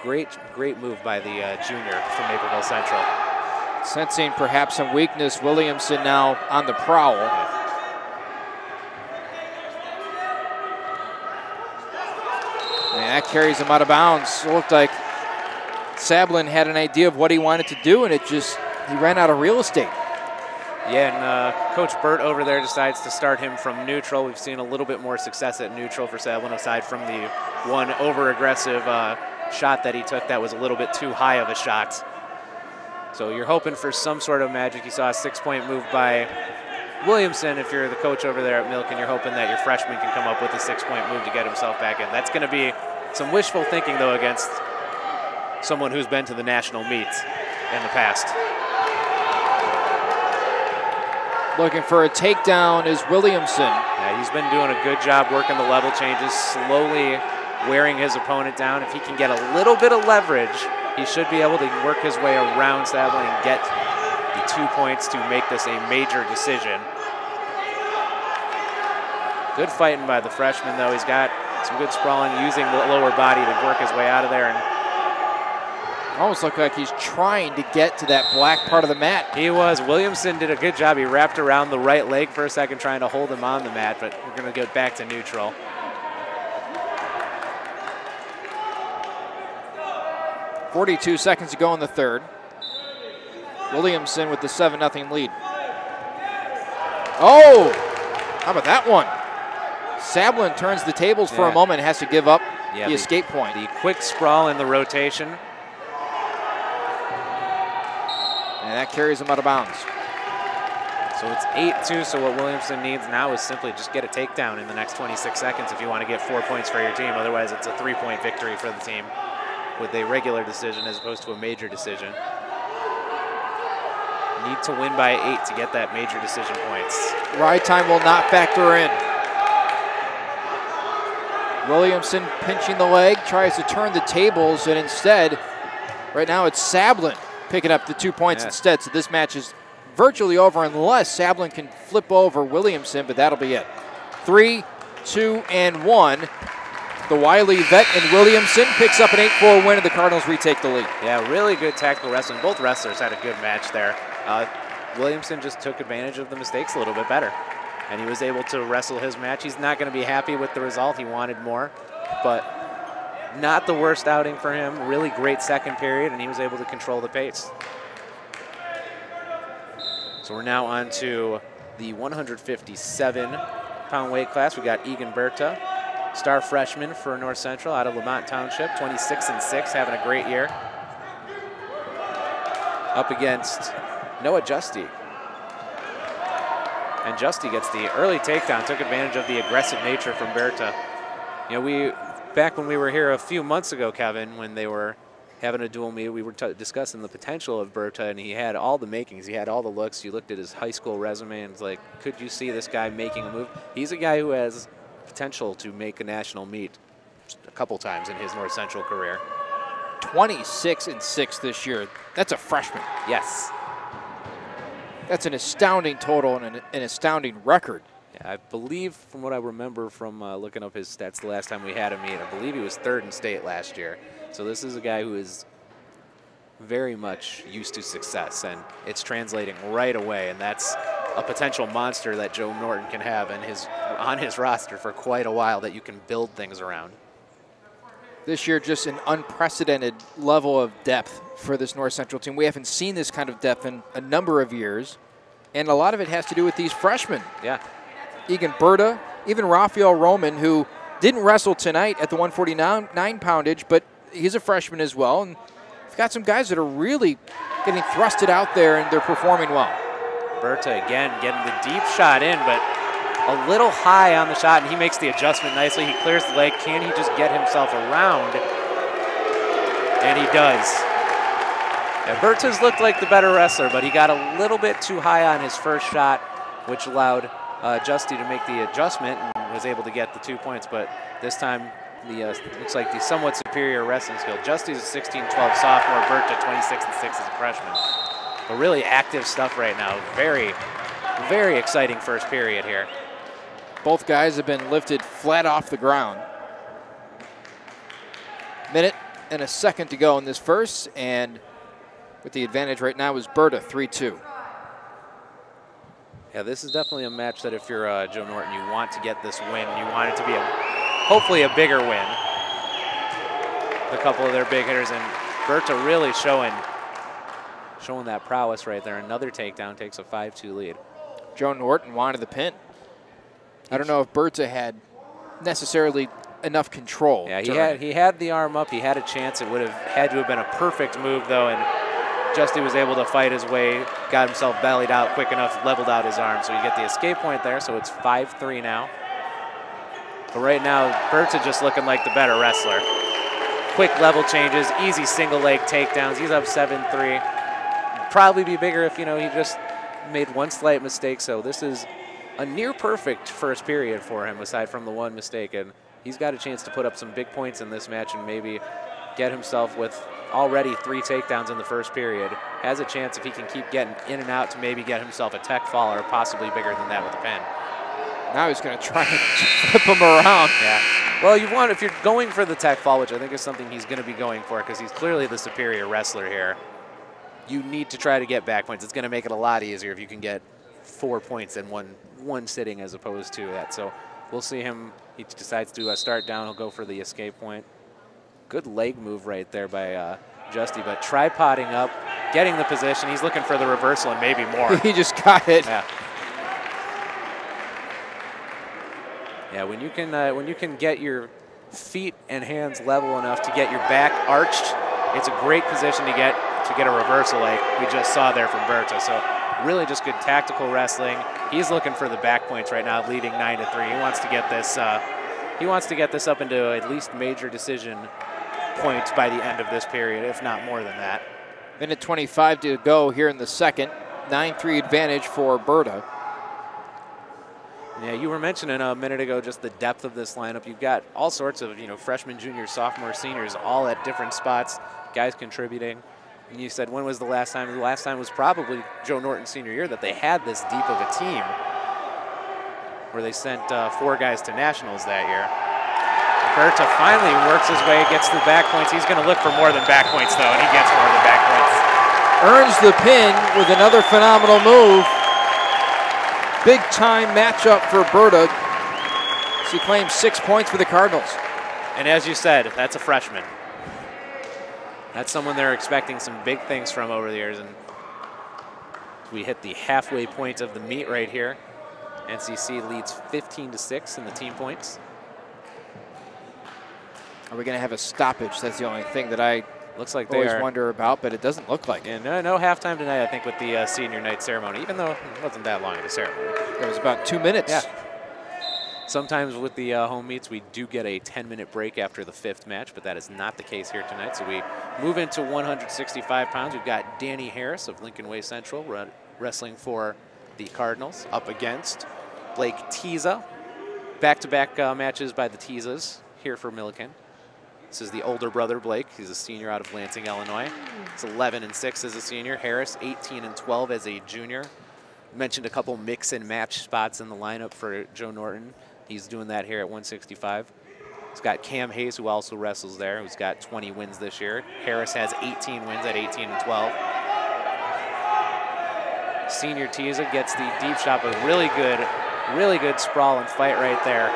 move by the junior from Naperville Central. Sensing perhaps some weakness, Williamson now on the prowl. And that carries him out of bounds. It looked like Sablin had an idea of what he wanted to do, and he ran out of real estate. Yeah, and Coach Burt over there decides to start him from neutral. We've seen a little bit more success at neutral for Sablin, aside from the one over-aggressive shot that he took that was a little bit too high of a shot. So you're hoping for some sort of magic. You saw a 6-point move by Williamson. If you're the coach over there at Millikin, you're hoping that your freshman can come up with a 6-point move to get himself back in. That's going to be some wishful thinking, though, against someone who's been to the national meet in the past. Looking for a takedown is Williamson. Yeah, he's been doing a good job working the level changes, slowly wearing his opponent down. If he can get a little bit of leverage, he should be able to work his way around Sablin and get the 2 points to make this a major decision. Good fighting by the freshman, though. He's got some good sprawling, using the lower body to work his way out of there. And almost looked like he's trying to get to that black part of the mat. He was. Williamson did a good job. He wrapped around the right leg for a second, trying to hold him on the mat, but we're going to get back to neutral. .42 seconds to go in the third. Williamson with the 7-0 lead. Oh, how about that one? Sablin turns the tables for a moment and has to give up the escape point. The quick sprawl in the rotation. And that carries him out of bounds. So it's 8-2, so what Williamson needs now is simply just get a takedown in the next 26 seconds if you want to get 4 points for your team. Otherwise, it's a 3-point victory for the team. with a regular decision as opposed to a major decision. Need to win by 8 to get that major decision points. Ride time will not factor in. Williamson pinching the leg, tries to turn the tables, and instead, right now it's Sablin picking up the 2 points instead. So this match is virtually over unless Sablin can flip over Williamson, but that'll be it. 3, 2, and 1. The wily vet and Williamson picks up an 8-4 win, and the Cardinals retake the lead. Yeah, really good tactical wrestling. Both wrestlers had a good match there. Williamson just took advantage of the mistakes a little bit better, and he was able to wrestle his match. He's not going to be happy with the result. He wanted more, but not the worst outing for him. Really great second period, and he was able to control the pace. So we're now on to the 157-pound weight class. We got Egan Berta, star freshman for North Central out of Lamont Township, 26-6, having a great year. Up against Noah Justy. And Justy gets the early takedown, took advantage of the aggressive nature from Berta. You know, back when we were here a few months ago, Kevin, when they were having a dual meet, we were discussing the potential of Berta, and he had all the makings. He had all the looks. You looked at his high school resume, and it's like, could you see this guy making a move? He's a guy who has potential to make a national meet a couple times in his North Central career. 26-6 this year. That's a freshman. Yes. That's an astounding total and an astounding record. Yeah, I believe, from what I remember from looking up his stats the last time we had him meet, I believe he was 3rd in state last year. So this is a guy who is very much used to success, and it's translating right away, and that's a potential monster that Joe Norton can have on his roster for quite a while that you can build things around. This year, just an unprecedented level of depth for this North Central team. We haven't seen this kind of depth in a number of years, and a lot of it has to do with these freshmen. Yeah. Egan Berta, even Rafael Roman, who didn't wrestle tonight at the 149 poundage, but he's a freshman as well. And we've got some guys that are really getting thrusted out there, and they're performing well. Berta again getting the deep shot in, but a little high on the shot, and he makes the adjustment nicely. He clears the leg. Can he just get himself around? And he does. Yeah, Berta's looked like the better wrestler, but he got a little bit too high on his first shot, which allowed Justy to make the adjustment and was able to get the 2 points. But this time, looks like the somewhat superior wrestling skill. Justy's a 16-12 sophomore. Berta 26-6 as a freshman. But really active stuff right now. Very, very exciting first period here. Both guys have been lifted flat off the ground. Minute and a second to go in this first, and with the advantage right now is Berta, 3-2. Yeah, this is definitely a match that if you're Joe Norton, you want to get this win. You want it to be hopefully a bigger win. A couple of their big hitters, and Berta really showing that prowess right there. Another takedown, takes a 5-2 lead. Joe Norton wanted the pin. I don't know if Berta had necessarily enough control. Yeah, he had the arm up. He had a chance. It would have had to have been a perfect move, though, and Justy was able to fight his way, got himself bellied out quick enough, leveled out his arm. So you get the escape point there, so it's 5-3 now. But right now, Berta just looking like the better wrestler. Quick level changes, easy single leg takedowns. He's up 7-3. Probably be bigger if, he just made one slight mistake. So this is a near perfect first period for him, aside from the one mistake. And he's got a chance to put up some big points in this match and maybe get himself, with already 3 takedowns in the first period, has a chance if he can keep getting in and out to maybe get himself a tech fall or possibly bigger than that with the pin. Now he's going to try and flip him around. Yeah. Well, if you're going for the tech fall, which I think is something he's going to be going for because he's clearly the superior wrestler here, you need to try to get back points. It's going to make it a lot easier if you can get 4 points in one sitting as opposed to that. So we'll see him. He decides to start down. He'll go for the escape point. Good leg move right there by Justy, but tripoding up, getting the position. He's looking for the reversal and maybe more. He just got it. Yeah. Yeah, when you can get your feet and hands level enough to get your back arched, it's a great position to get a reversal like we just saw there from Berta. So really just good tactical wrestling. He's looking for the back points right now, leading 9-3. He wants to get this. He wants to get this up into at least major decision point by the end of this period, if not more than that. Minute 25 to go here in the second. 9-3 advantage for Berta. Yeah, you were mentioning a minute ago just the depth of this lineup. You've got all sorts of, freshmen, juniors, sophomores, seniors, all at different spots, guys contributing. And you said, when was the last time? The last time was probably Joe Norton's senior year that they had this deep of a team, where they sent 4 guys to nationals that year. Berta finally works his way, gets the back points. He's going to look for more than back points, though, and he gets more than back points. Earns the pin with another phenomenal move. Big time matchup for Berta. She claims 6 points for the Cardinals. And as you said, that's a freshman. That's someone they're expecting some big things from over the years. And we hit the halfway point of the meet right here. NCC leads 15-6 in the team points. Are we going to have a stoppage? That's the only thing that I looks like they always are. Wonder about, but it doesn't look like it. Yeah, no halftime tonight, I think, with the senior night ceremony, even though it wasn't that long of a ceremony. It was about 2 minutes. Yeah. Sometimes with the home meets, we do get a 10-minute break after the 5th match, but that is not the case here tonight. So we move into 165 pounds. We've got Danny Harris of Lincoln Way Central wrestling for the Cardinals up against Blake Tiza. Back-to-back matches by the Tizas here for Millikin. This is the older brother, Blake. He's a senior out of Lansing, Illinois. He's 11-6 as a senior. Harris, 18-12 as a junior. Mentioned a couple mix and match spots in the lineup for Joe Norton. He's doing that here at 165. He's got Cam Hayes, who also wrestles there, who's got 20 wins this year. Harris has 18 wins at 18-12. Senior Tiza gets the deep shot, but really good sprawl and fight right there.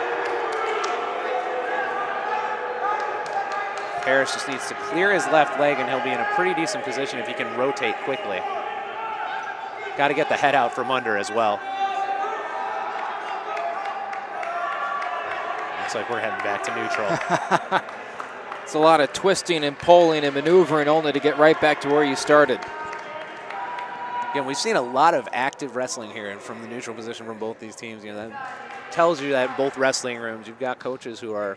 Harris just needs to clear his left leg, and he'll be in a pretty decent position if he can rotate quickly. Got to get the head out from under as well. Looks like we're heading back to neutral. It's a lot of twisting and pulling and maneuvering only to get right back to where you started. Again, we've seen a lot of active wrestling here and from the neutral position from both these teams. That tells you that in both wrestling rooms, you've got coaches who are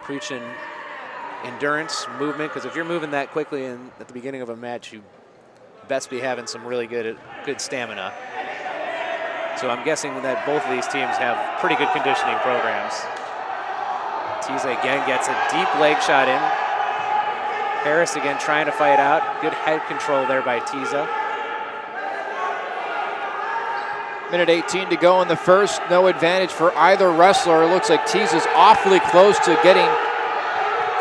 preaching endurance, movement, because if you're moving that quickly and at the beginning of a match, you best be having some really good stamina. So I'm guessing that both of these teams have pretty good conditioning programs. Tiza again gets a deep leg shot in. Harris again trying to fight out. Good head control there by Tiza. Minute 18 to go in the first. No advantage for either wrestler. It looks like Tiza's awfully close to getting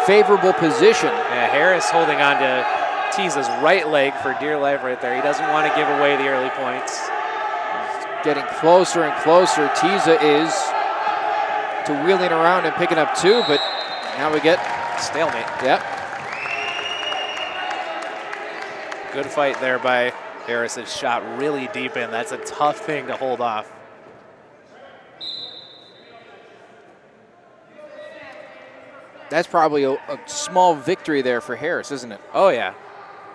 favorable position. Yeah, Harris holding on to Tiza's right leg for dear life right there. He doesn't want to give away the early points. Getting closer and closer. Tiza is to wheeling around and picking up 2, but now we get stalemate. Yep. Good fight there by Harris. It's shot really deep in. That's a tough thing to hold off. That's probably a small victory there for Harris, isn't it? Oh, yeah.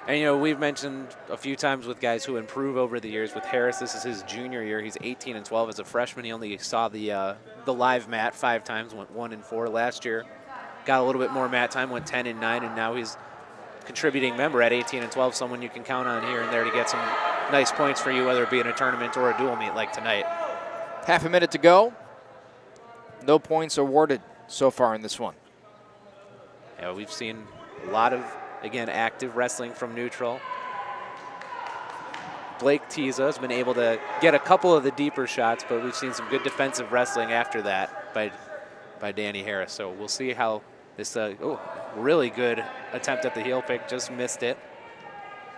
And, we've mentioned a few times with guys who improve over the years. With Harris, this is his junior year. He's 18-12 as a freshman. He only saw the live mat 5 times, went 1-4 last year. Got a little bit more mat time, went 10-9, and now he's contributing member at 18-12, someone you can count on here and there to get some nice points for you, whether it be in a tournament or a dual meet like tonight. Half a minute to go. No points awarded so far in this one. Yeah, we've seen a lot of, again, active wrestling from neutral. Blake Tiza has been able to get a couple of the deeper shots, but we've seen some good defensive wrestling after that by Danny Harris. So we'll see how this, really good attempt at the heel pick, just missed it.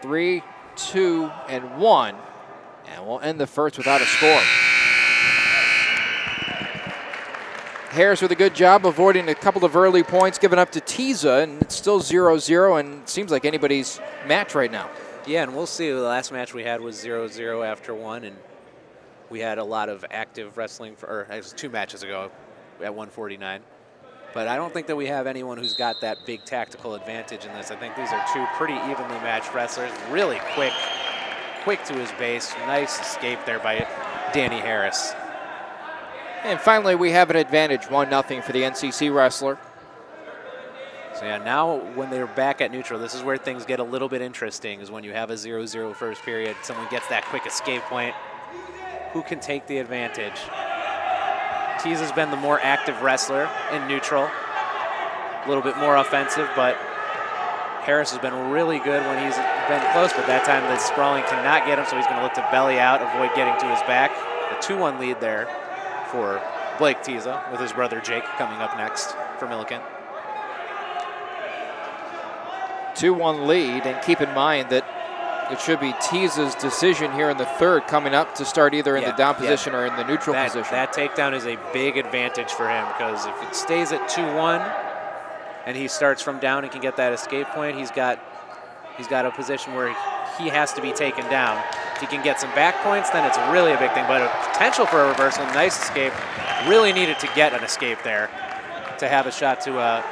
3, 2, and 1, and we'll end the first without a score. Harris with a good job avoiding a couple of early points given up to Tiza, and it's still 0-0, and it seems like anybody's match right now. Yeah, and we'll see. The last match we had was 0-0 after 1, and we had a lot of active wrestling it was 2 matches ago at 149. But I don't think that we have anyone who's got that big tactical advantage in this. I think these are 2 pretty evenly matched wrestlers. Really quick to his base. Nice escape there by Danny Harris. And finally, we have an advantage, 1-0 for the NCC wrestler. So yeah, now when they're back at neutral, this is where things get a little bit interesting, is when you have a 0-0 first period, someone gets that quick escape point. Who can take the advantage? Tiza's been the more active wrestler in neutral. A little bit more offensive, but Harris has been really good when he's been close, but that time the sprawling cannot get him, so he's going to look to belly out, avoid getting to his back. The 2-1 lead there for Blake Tiza, with his brother Jake coming up next for Millikin. 2-1 lead, and keep in mind that it should be Tiza's decision here in the third coming up to start either in the down position or in the neutral position. That takedown is a big advantage for him, because if it stays at 2-1 and he starts from down and can get that escape point, he's got a position where he has to be taken down. If he can get some back points, then it's really a big thing, but a potential for a reversal. Nice escape. Really needed to get an escape there to have a shot to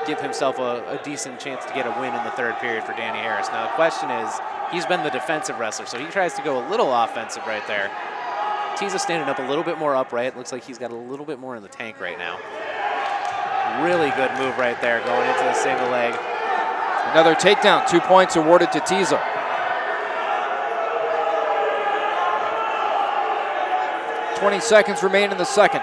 give himself a decent chance to get a win in the third period for Danny Harris. Now the question is, he's been the defensive wrestler, so he tries to go a little offensive right there. Tiza standing up a little bit more upright. Looks like he's got a little bit more in the tank right now. Really good move right there, going into the single leg. Another takedown, 2 points awarded to Tiza. "20 seconds remain in the second.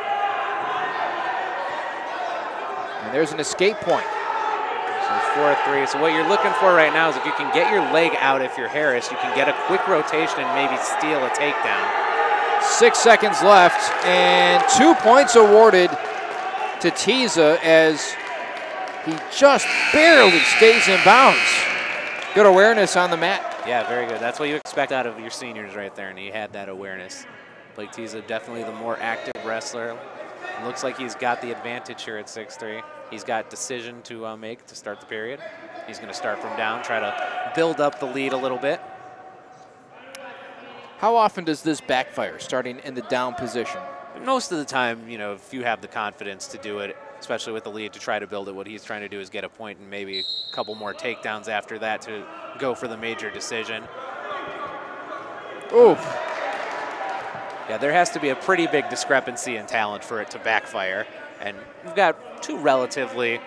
And there's an escape point. So 4-3. So what you're looking for right now is if you can get your leg out, if you're Harris, you can get a quick rotation and maybe steal a takedown. 6 seconds left, and 2 points awarded to Tiza as he just barely stays in bounds. Good awareness on the mat. Yeah, very good. That's what you expect out of your seniors right there, and he had that awareness. Blake Tiza, definitely the more active wrestler. It looks like he's got the advantage here at 6-3. He's got decision to make to start the period. He's going to start from down, try to build up the lead a little bit. How often does this backfire, starting in the down position? Most of the time, you know, if you have the confidence to do it, especially with the lead, to try to build it, what he's trying to do is get a point and maybe a couple more takedowns after that to go for the major decision. Oof. Yeah, there has to be a pretty big discrepancy in talent for it to backfire. And we've got two relatively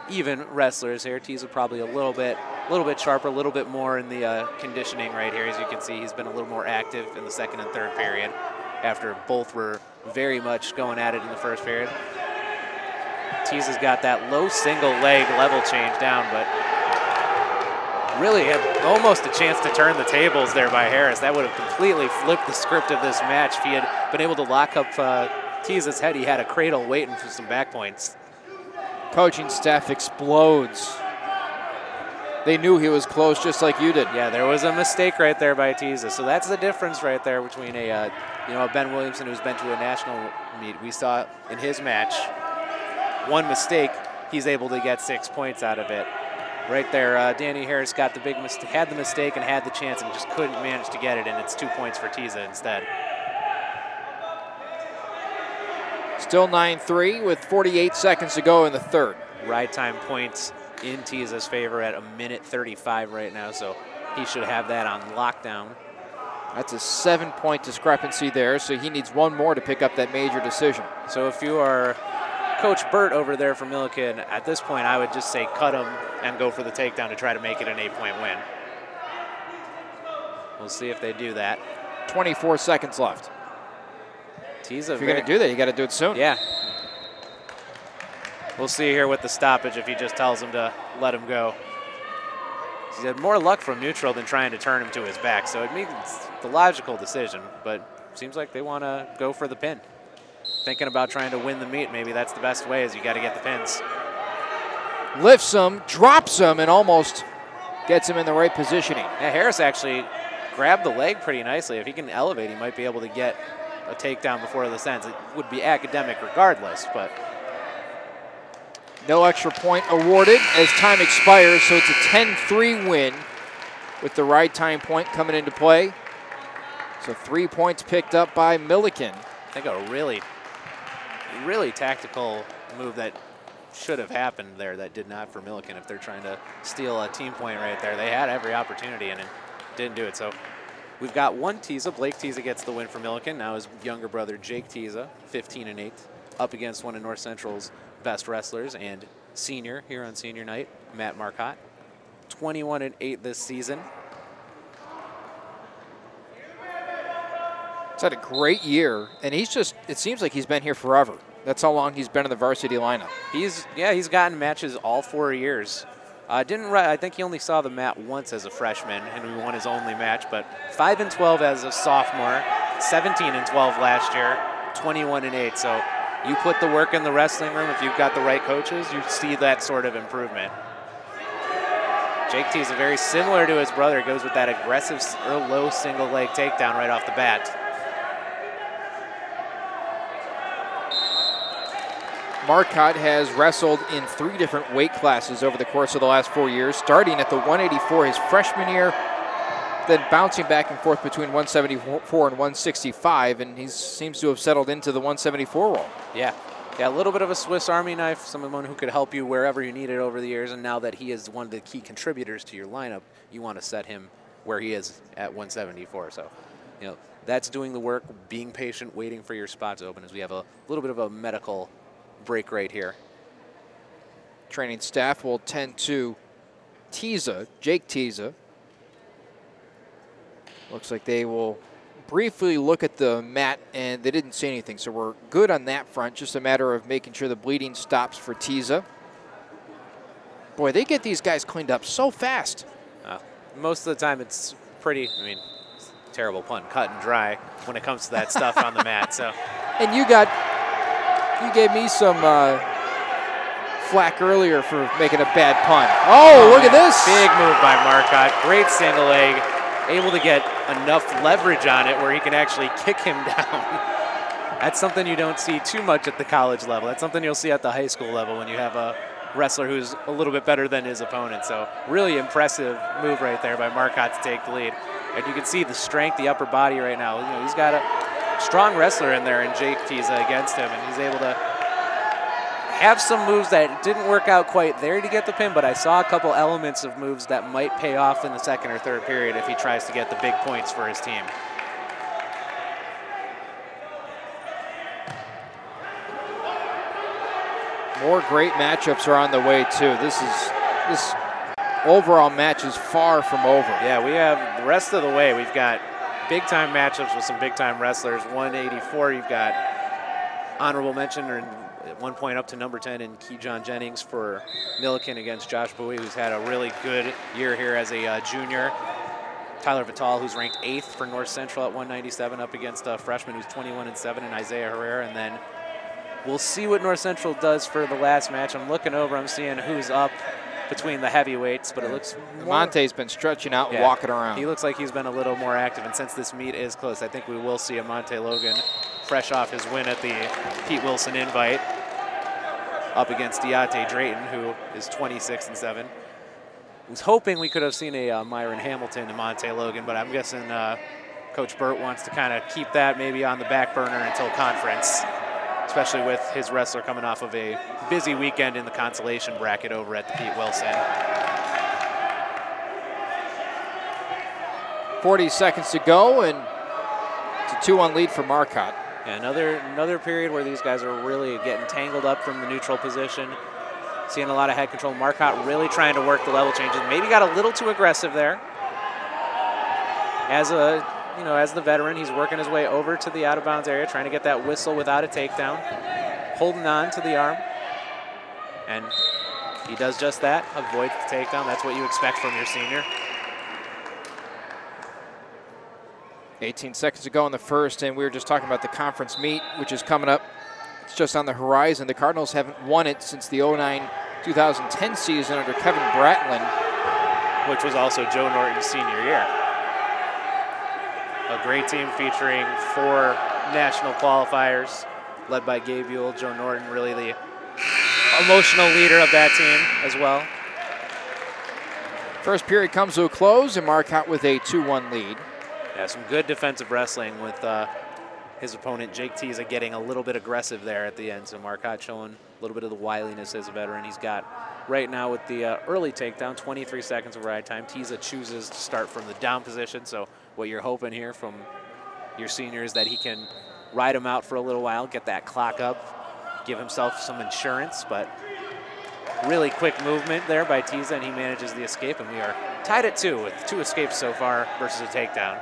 even wrestlers here. Tiza probably a little bit sharper, a little bit more in the conditioning right here. As you can see, he's been a little more active in the second and third period after both were very much going at it in the first period. Tiza's got that low single leg level change down, but really had almost a chance to turn the tables there by Harris. That would have completely flipped the script of this match. If he had been able to lock up Tiza's head, he had a cradle waiting for some back points. Coaching staff explodes. They knew he was close just like you did. Yeah, there was a mistake right there by Tiza. So that's the difference right there between a Ben Williamson who's been to a national meet. We saw in his match, one mistake, he's able to get 6 points out of it. Right there, Danny Harris got the big had the mistake and had the chance and just couldn't manage to get it, and it's 2 points for Tiza instead. Still 9-3 with 48 seconds to go in the third. Ride time points in Tiza's favor at 1:35 right now, so he should have that on lockdown. That's a 7-point discrepancy there, so he needs one more to pick up that major decision. So if you are Coach Burt over there for Millikin, at this point I would just say cut him and go for the takedown to try to make it an 8-point win. We'll see if they do that. 24 seconds left. Tiza, if you're going to do that, you got to do it soon. Yeah. We'll see here with the stoppage if he just tells him to let him go. He's had more luck from neutral than trying to turn him to his back, so it means the logical decision, but seems like they want to go for the pin. Thinking about trying to win the meet, maybe that's the best way, is you got to get the pins. Lifts him, drops him, and almost gets him in the right positioning. Yeah, Harris actually grabbed the leg pretty nicely. If he can elevate, he might be able to get a takedown before this ends. It would be academic regardless, but no extra point awarded as time expires, so it's a 10-3 win with the ride time point coming into play. So 3 points picked up by Millikin. I think a really tactical move that should have happened there that did not for Millikin. If they're trying to steal a team point right there, they had every opportunity and it didn't do it. So we've got one Tiza. Blake Tiza gets the win for Millikin. Now his younger brother Jake Tiza, 15-8, up against one of North Central's best wrestlers and senior here on senior night, Matt Marcotte. 21-8 this season. He's had a great year, and he's just, it seems like he's been here forever. That's how long he's been in the varsity lineup. He's gotten matches all 4 years. I think he only saw the mat once as a freshman, and we won his only match, but 5-12 as a sophomore, 17-12 last year, 21-8. So you put the work in the wrestling room, if you've got the right coaches, you see that sort of improvement. Jake T is very similar to his brother. Goes with that aggressive low single leg takedown right off the bat. Marcotte has wrestled in 3 different weight classes over the course of the last 4 years, starting at the 184 his freshman year, then bouncing back and forth between 174 and 165, and he seems to have settled into the 174 role. Yeah, a little bit of a Swiss Army knife, someone who could help you wherever you need it over the years, and now that he is one of the key contributors to your lineup, you want to set him where he is at 174. So, that's doing the work, being patient, waiting for your spot to open, as we have a little bit of a medical break right here. Training staff will tend to Jake Tiza. Looks like they will briefly look at the mat, and they didn't see anything, so we're good on that front. Just a matter of making sure the bleeding stops for Tiza. Boy, they get these guys cleaned up so fast. Most of the time it's pretty, terrible pun, cut and dry when it comes to that stuff on the mat. So, and you gave me some flack earlier for making a bad pun. Oh, look at this. Big move by Marcotte. Great single leg. Able to get enough leverage on it where he can actually kick him down. That's something you don't see too much at the college level. That's something you'll see at the high school level when you have a wrestler who's a little bit better than his opponent. So really impressive move right there by Marcotte to take the lead. And you can see the strength, the upper body right now. He's got a strong wrestler in there in Jake Tiza against him, and he's able to have some moves that didn't work out quite there to get the pin, but I saw a couple elements of moves that might pay off in the second or third period if he tries to get the big points for his team. More great matchups are on the way too. This overall match is far from over. Yeah, we have the rest of the way. We've got big-time matchups with some big-time wrestlers. 184, you've got honorable mention, or at one point up to number 10 in Keyjon Jennings for Millikin against Josh Bowie, who's had a really good year here as a junior. Tyler Vital, who's ranked 8th for North Central at 197, up against a freshman who's 21-7 in Isaiah Herrera. And then we'll see what North Central does for the last match. I'm looking over, I'm seeing who's up between the heavyweights, but it looks Monte's been stretching out and walking around. He looks like he's been a little more active, and since this meet is close, I think we will see a Monte Logan fresh off his win at the Pete Wilson Invite up against Deontay Drayton, who is 26-7. I was hoping we could have seen a Myron Hamilton and Monte Logan, but I'm guessing Coach Burt wants to kind of keep that maybe on the back burner until conference, especially with his wrestler coming off of a busy weekend in the consolation bracket over at the Pete Wilson. 40 seconds to go, and it's a 2-1 lead for Marcotte. Yeah, another period where these guys are really getting tangled up from the neutral position. Seeing a lot of head control. Marcotte really trying to work the level changes. Maybe got a little too aggressive there. As the veteran, he's working his way over to the out-of-bounds area, trying to get that whistle without a takedown, holding on to the arm, and he does just that, avoids the takedown. That's what you expect from your senior. 18 seconds to go in the first, and we were just talking about the conference meet, which is coming up. It's just on the horizon. The Cardinals haven't won it since the 2009-2010 season under Kevin Bratlin, which was also Joe Norton's senior year. A great team featuring 4 national qualifiers, led by Gabe Buell. Joe Norton, really the emotional leader of that team as well. First period comes to a close, and Marcotte with a 2-1 lead. Yeah, some good defensive wrestling with his opponent, Jake Tiza, getting a little bit aggressive there at the end. So Marcotte showing a little bit of the wiliness as a veteran. He's got right now with the early takedown, 23 seconds of ride time. Tiza chooses to start from the down position. So what you're hoping here from your senior is that he can ride him out for a little while, get that clock up, give himself some insurance. But Really quick movement there by Tiza, and he manages the escape, and we are tied at 2 with 2 escapes so far versus a takedown.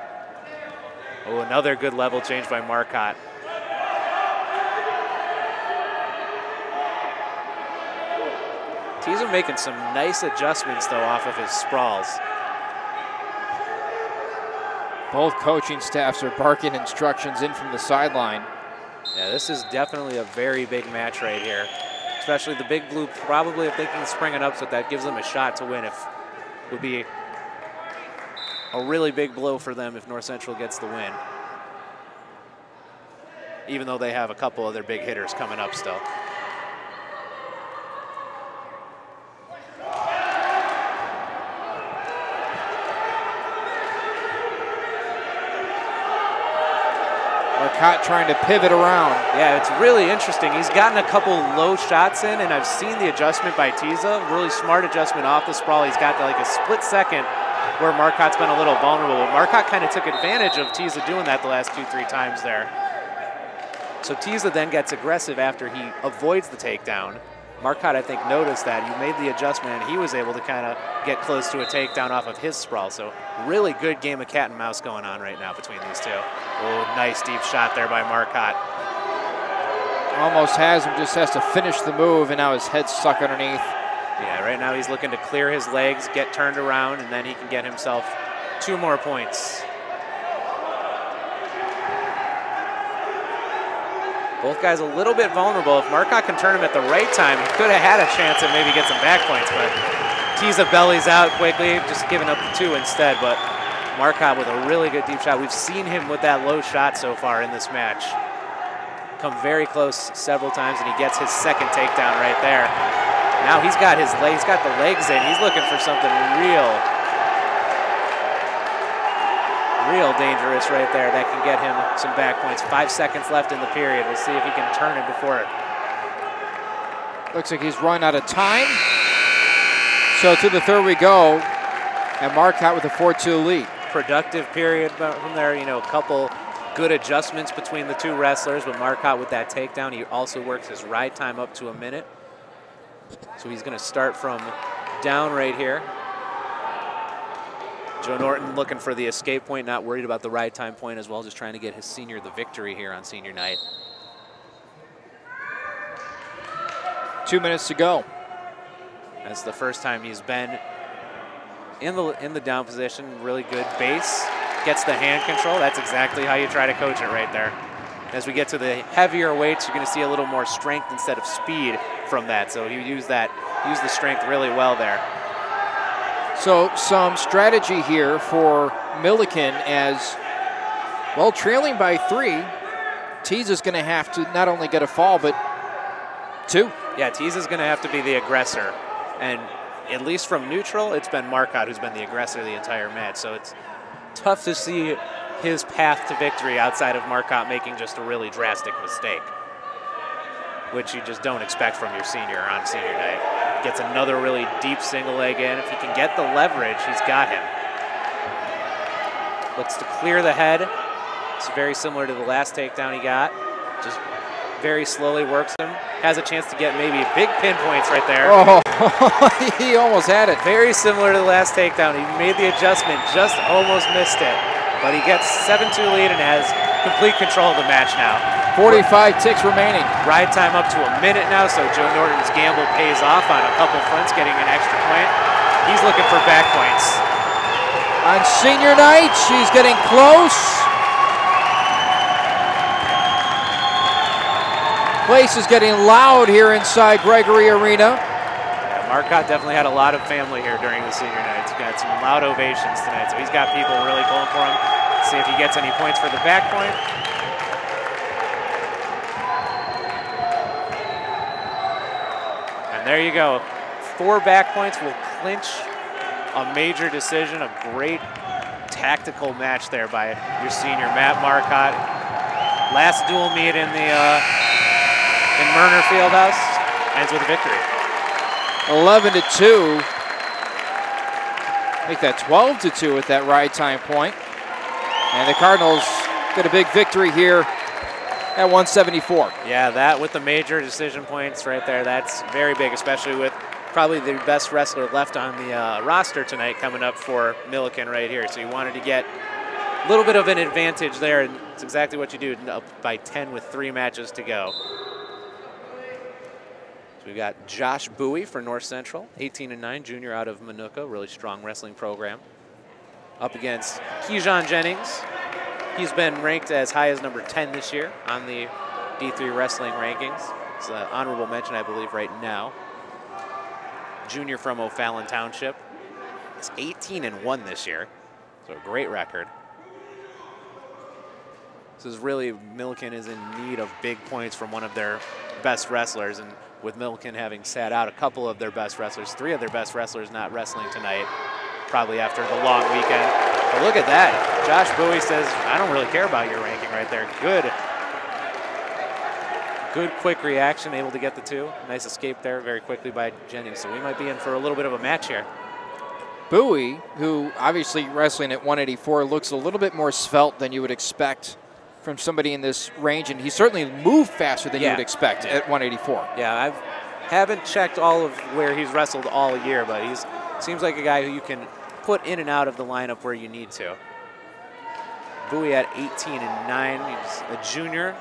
Oh, another good level change by Marcotte. Tiza making some nice adjustments, though, off of his sprawls. Both coaching staffs are barking instructions in from the sideline. Yeah, this is definitely a very big match right here. Especially the Big Blue, probably if they can spring it up, so that gives them a shot to win. If would be a really big blow for them if North Central gets the win. Even though they have a couple other big hitters coming up still. Marcotte trying to pivot around. Yeah, it's really interesting. He's gotten a couple low shots in, and I've seen the adjustment by Tiza. Really smart adjustment off the sprawl. He's got like a split second where Marcotte's been a little vulnerable. But Marcotte kind of took advantage of Tiza doing that the last 2-3 times there. So Tiza then gets aggressive after he avoids the takedown. Marcotte, I think, noticed that. He made the adjustment, and he was able to kind of get close to a takedown off of his sprawl. So really good game of cat and mouse going on right now between these two. Oh, nice deep shot there by Marcotte. Almost has him, just has to finish the move, and now his head's stuck underneath. Yeah, right now he's looking to clear his legs, get turned around, and then he can get himself 2 more points. Both guys a little bit vulnerable. If Marcotte can turn him at the right time, he could have had a chance to maybe get some back points, but Tiza bellies out quickly, just giving up the 2 instead. But Marcotte with a really good deep shot. We've seen him with that low shot so far in this match. Come very close several times, and he gets his second takedown right there. Now he's got his legs, he's got the legs in. He's looking for something real dangerous right there that can get him some back points. 5 seconds left in the period. We'll see if he can turn it before it. Looks like he's run out of time. So to the third we go, and Marcotte with a 4-2 lead. Productive period from there, you know, a couple good adjustments between the 2 wrestlers, but Marcotte with that takedown, he also works his ride time up to a minute. So he's gonna start from down right here. Joe Norton looking for the escape point, not worried about the ride time point as well, just trying to get his senior the victory here on senior night. 2 minutes to go. That's the first time he's been in the down position. Really good base, gets the hand control. That's exactly how you try to coach it right there. As we get to the heavier weights, you're going to see a little more strength instead of speed from that. So he used the strength really well there. So some strategy here for Millikin as, well, trailing by 3. Tiza's going to have to not only get a fall, but 2. Yeah, Tiza's going to have to be the aggressor. And at least from neutral, it's been Marcotte who's been the aggressor the entire match. So it's tough to see his path to victory outside of Marcotte making just a really drastic mistake, which you just don't expect from your senior on senior night. Gets another really deep single leg in. If he can get the leverage, he's got him. Looks to clear the head. It's very similar to the last takedown he got. Just very slowly works him. Has a chance to get maybe big pinpoints right there. Oh, he almost had it. Very similar to the last takedown. He made the adjustment, just almost missed it. But he gets 7-2 lead and has complete control of the match now. 45 ticks remaining. Ride time up to a minute now, so Joe Norton's gamble pays off on a couple fronts, getting an extra point. He's looking for back points. On senior night, she's getting close. Place is getting loud here inside Gregory Arena. Yeah, Marcotte definitely had a lot of family here during the senior night. He's got some loud ovations tonight, so he's got people really pulling for him. See if he gets any points for the back point. And there you go. 4 back points will clinch a major decision. A great tactical match there by your senior, Matt Marcotte. Last dual meet in Murner Fieldhouse ends with a victory. 11-2. Make that 12-2 at that ride time point. And the Cardinals get a big victory here at 174. Yeah, that with the major decision points right there, that's very big, especially with probably the best wrestler left on the roster tonight coming up for Millikin right here. So he wanted to get a little bit of an advantage there, and it's exactly what you do, up by 10 with 3 matches to go. So we've got Josh Bowie for North Central, 18-9, junior out of Minooka, really strong wrestling program. Up against Keyshawn Jennings. He's been ranked as high as number 10 this year on the D3 wrestling rankings. It's an honorable mention, I believe, right now. Junior from O'Fallon Township. It's 18-1 this year, so a great record. This is really, Millikin is in need of big points from one of their best wrestlers, and with Millikin having sat out a couple of their best wrestlers, 3 of their best wrestlers not wrestling tonight, probably after the long weekend. But look at that. Josh Bowie says, I don't really care about your ranking right there. Good quick reaction, able to get the 2. Nice escape there very quickly by Jennings. So we might be in for a little bit of a match here. Bowie, who obviously wrestling at 184, looks a little bit more svelte than you would expect from somebody in this range, and he certainly moved faster than you would expect at 184. Yeah, I haven't checked all of where he's wrestled all year, but he's seems like a guy who you can put in and out of the lineup where you need to. Bowie at 18-9, he's a junior.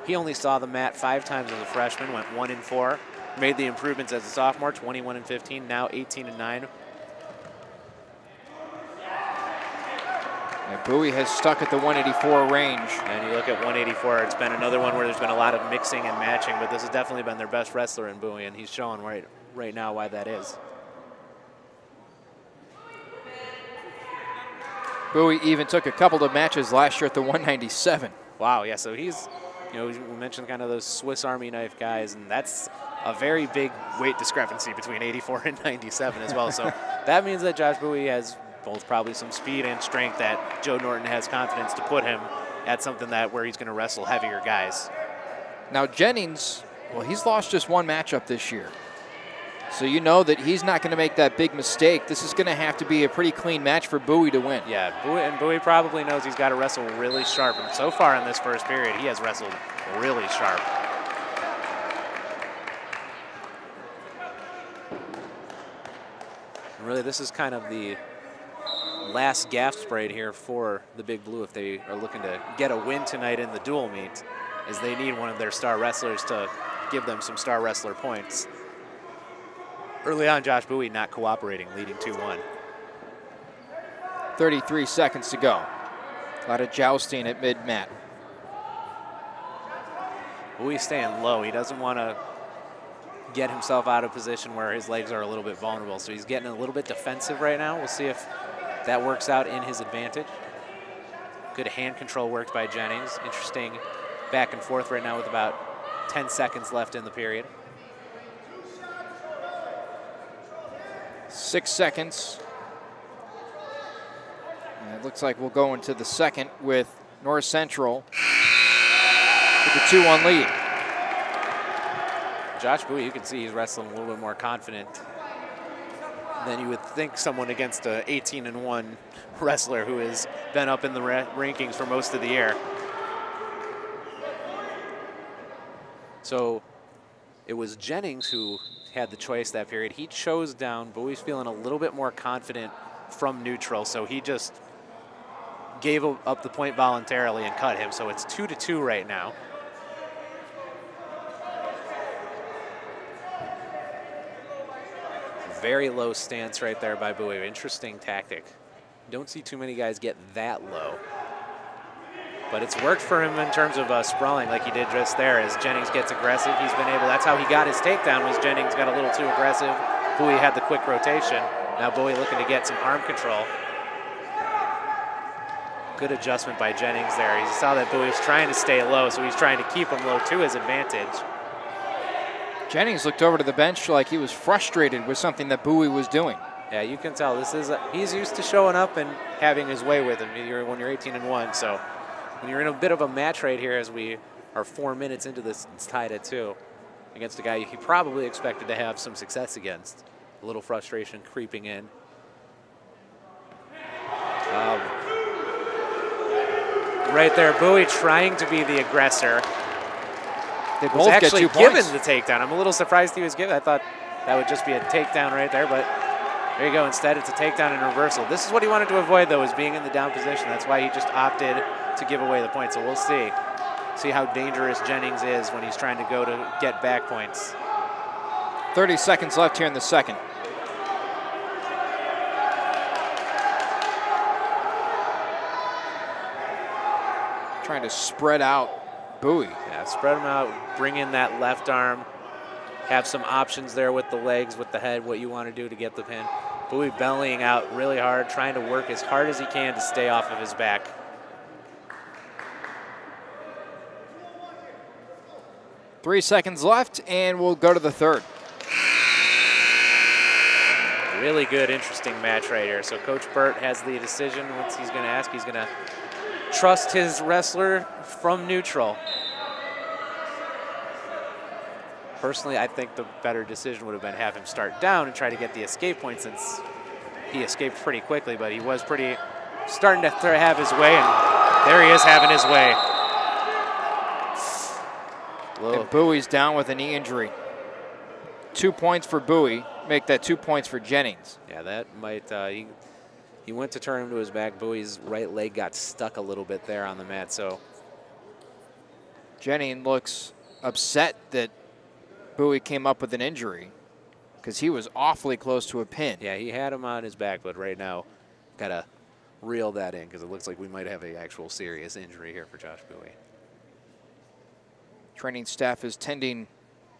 He only saw the mat 5 times as a freshman, went 1-4. Made the improvements as a sophomore, 21-15, now 18-9. And Bowie has stuck at the 184 range. And you look at 184, it's been another one where there's been a lot of mixing and matching, but this has definitely been their best wrestler in Bowie, and he's showing right now why that is. Bowie even took a couple of matches last year at the 197. Wow, yeah, so he's, you know, we mentioned kind of those Swiss Army knife guys, and that's a very big weight discrepancy between 84 and 97 as well. So that means that Josh Bowie has both probably some speed and strength that Joe Norton has confidence to put him at something that where he's going to wrestle heavier guys. Now Jennings, well, he's lost just 1 matchup this year. So you know that he's not going to make that big mistake. This is going to have to be a pretty clean match for Bowie to win. Yeah, Bowie probably knows he's got to wrestle really sharp. And so far in this first period, he has wrestled really sharp. And really, this is kind of the last gasp right here for the Big Blue if they are looking to get a win tonight in the dual meet, as they need one of their star wrestlers to give them some star wrestler points. Early on, Josh Bowie not cooperating, leading 2-1. 33 seconds to go. A lot of jousting at mid-mat. Bowie staying low. He doesn't want to get himself out of position where his legs are a little bit vulnerable. So he's getting a little bit defensive right now. We'll see if that works out in his advantage. Good hand control worked by Jennings. Interesting back and forth right now with about 10 seconds left in the period. 6 seconds. And it looks like we'll go into the second with North Central with the 2-1 lead. Josh Bowie, you can see he's wrestling a little bit more confident than you would think someone against a 18-1 wrestler who has been up in the rankings for most of the year. So it was Jennings who had the choice that period. He chose down. Bowie's feeling a little bit more confident from neutral, so he just gave up the point voluntarily and cut him. So it's 2-2 right now. Very low stance right there by Bowie. Interesting tactic. Don't see too many guys get that low. But it's worked for him in terms of sprawling like he did just there. As Jennings gets aggressive, he's been able, that's how he got his takedown, was Jennings got a little too aggressive. Bowie had the quick rotation. Now Bowie looking to get some arm control. Good adjustment by Jennings there. He saw that Bowie was trying to stay low, so he's trying to keep him low to his advantage. Jennings looked over to the bench like he was frustrated with something that Bowie was doing. Yeah, you can tell this is he's used to showing up and having his way with him when you're 18-1. So when you're in a bit of a match right here, as we are 4 minutes into this, it's tied at 2 against a guy he probably expected to have some success against. A little frustration creeping in. Right there, Bowie trying to be the aggressor. They Was both actually get 2 given points. the takedown. I'm a little surprised he was given. I thought That would just be a takedown right there, but there you go. Instead, it's a takedown and reversal. This is what he wanted to avoid, though, is being in the down position. That's why he just opted to give away the point. So we'll see. See how dangerous Jennings is when he's trying to go to get back points. 30 seconds left here in the second. Trying to spread out Bowie. Yeah, spread him out, bring in that left arm, have some options there with the legs, with the head, what you want to do to get the pin. Bowie bellying out really hard, trying to work as hard as he can to stay off of his back. Three seconds left, and we'll go to the third. Really good, interesting match right here. So Coach Burt has the decision. Once he's going to ask, he's going to trust his wrestler from neutral. Personally, I think the better decision would have been have him start down and try to get the escape point, since he escaped pretty quickly, but he was starting to have his way, and there he is having his way. And Bowie's down with a knee injury. 2 points for Bowie. Make that 2 points for Jennings. Yeah, that might, he went to turn him to his back. Bowie's right leg got stuck a little bit there on the mat, so. Jennings looks upset that Bowie came up with an injury, because he was awfully close to a pin. Yeah, he had him on his back, but right now, got to reel that in, because it looks like we might have an actual serious injury here for Josh Bowie. Training staff is tending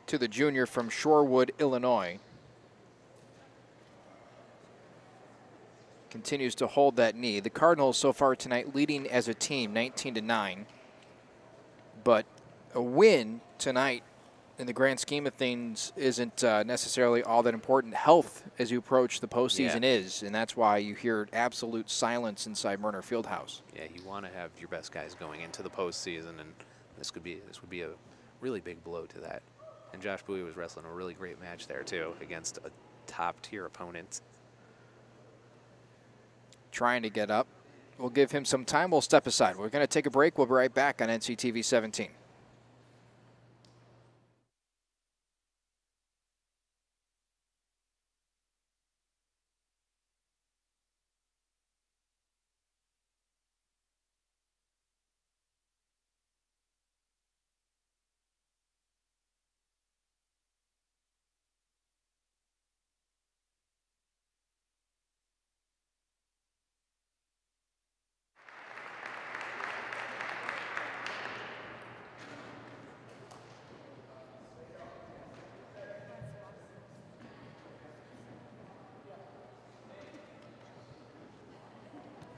to the junior from Shorewood, Illinois. Continues to hold that knee. The Cardinals so far tonight leading as a team 19-9. But a win tonight in the grand scheme of things isn't necessarily all that important. Health as you approach the postseason is, and that's why you hear absolute silence inside Murner Fieldhouse. Yeah, you want to have your best guys going into the postseason, and this would be a really big blow to that. And Josh Bowie was wrestling a really great match there too against a top-tier opponent. Trying to get up. We'll give him some time. We'll step aside. We're going to take a break. We'll be right back on NCTV 17.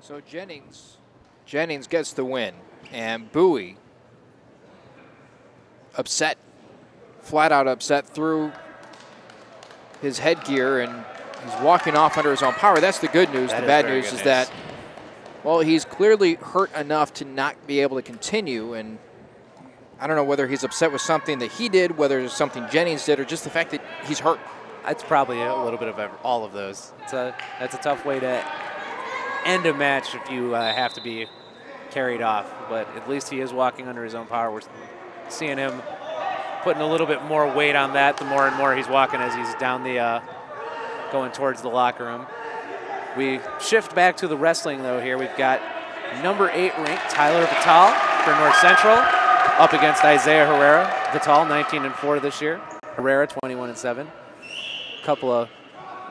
So Jennings gets the win, and Bowie upset, flat out upset, through his headgear, and he's walking off under his own power. That's the good news. The bad news is that, well, he's clearly hurt enough to not be able to continue, and I don't know whether he's upset with something that he did, whether it's something Jennings did, or just the fact that he's hurt. It's probably a little bit of all of those. That's a tough way to end a match if you have to be carried off, but at least he is walking under his own power. We're seeing him putting a little bit more weight on that the more and more he's walking as he's down the going towards the locker room. We shift back to the wrestling though here. We've got number 8 ranked Tyler Vital for North Central up against Isaiah Herrera. Vital 19-4 this year. Herrera 21-7. A couple of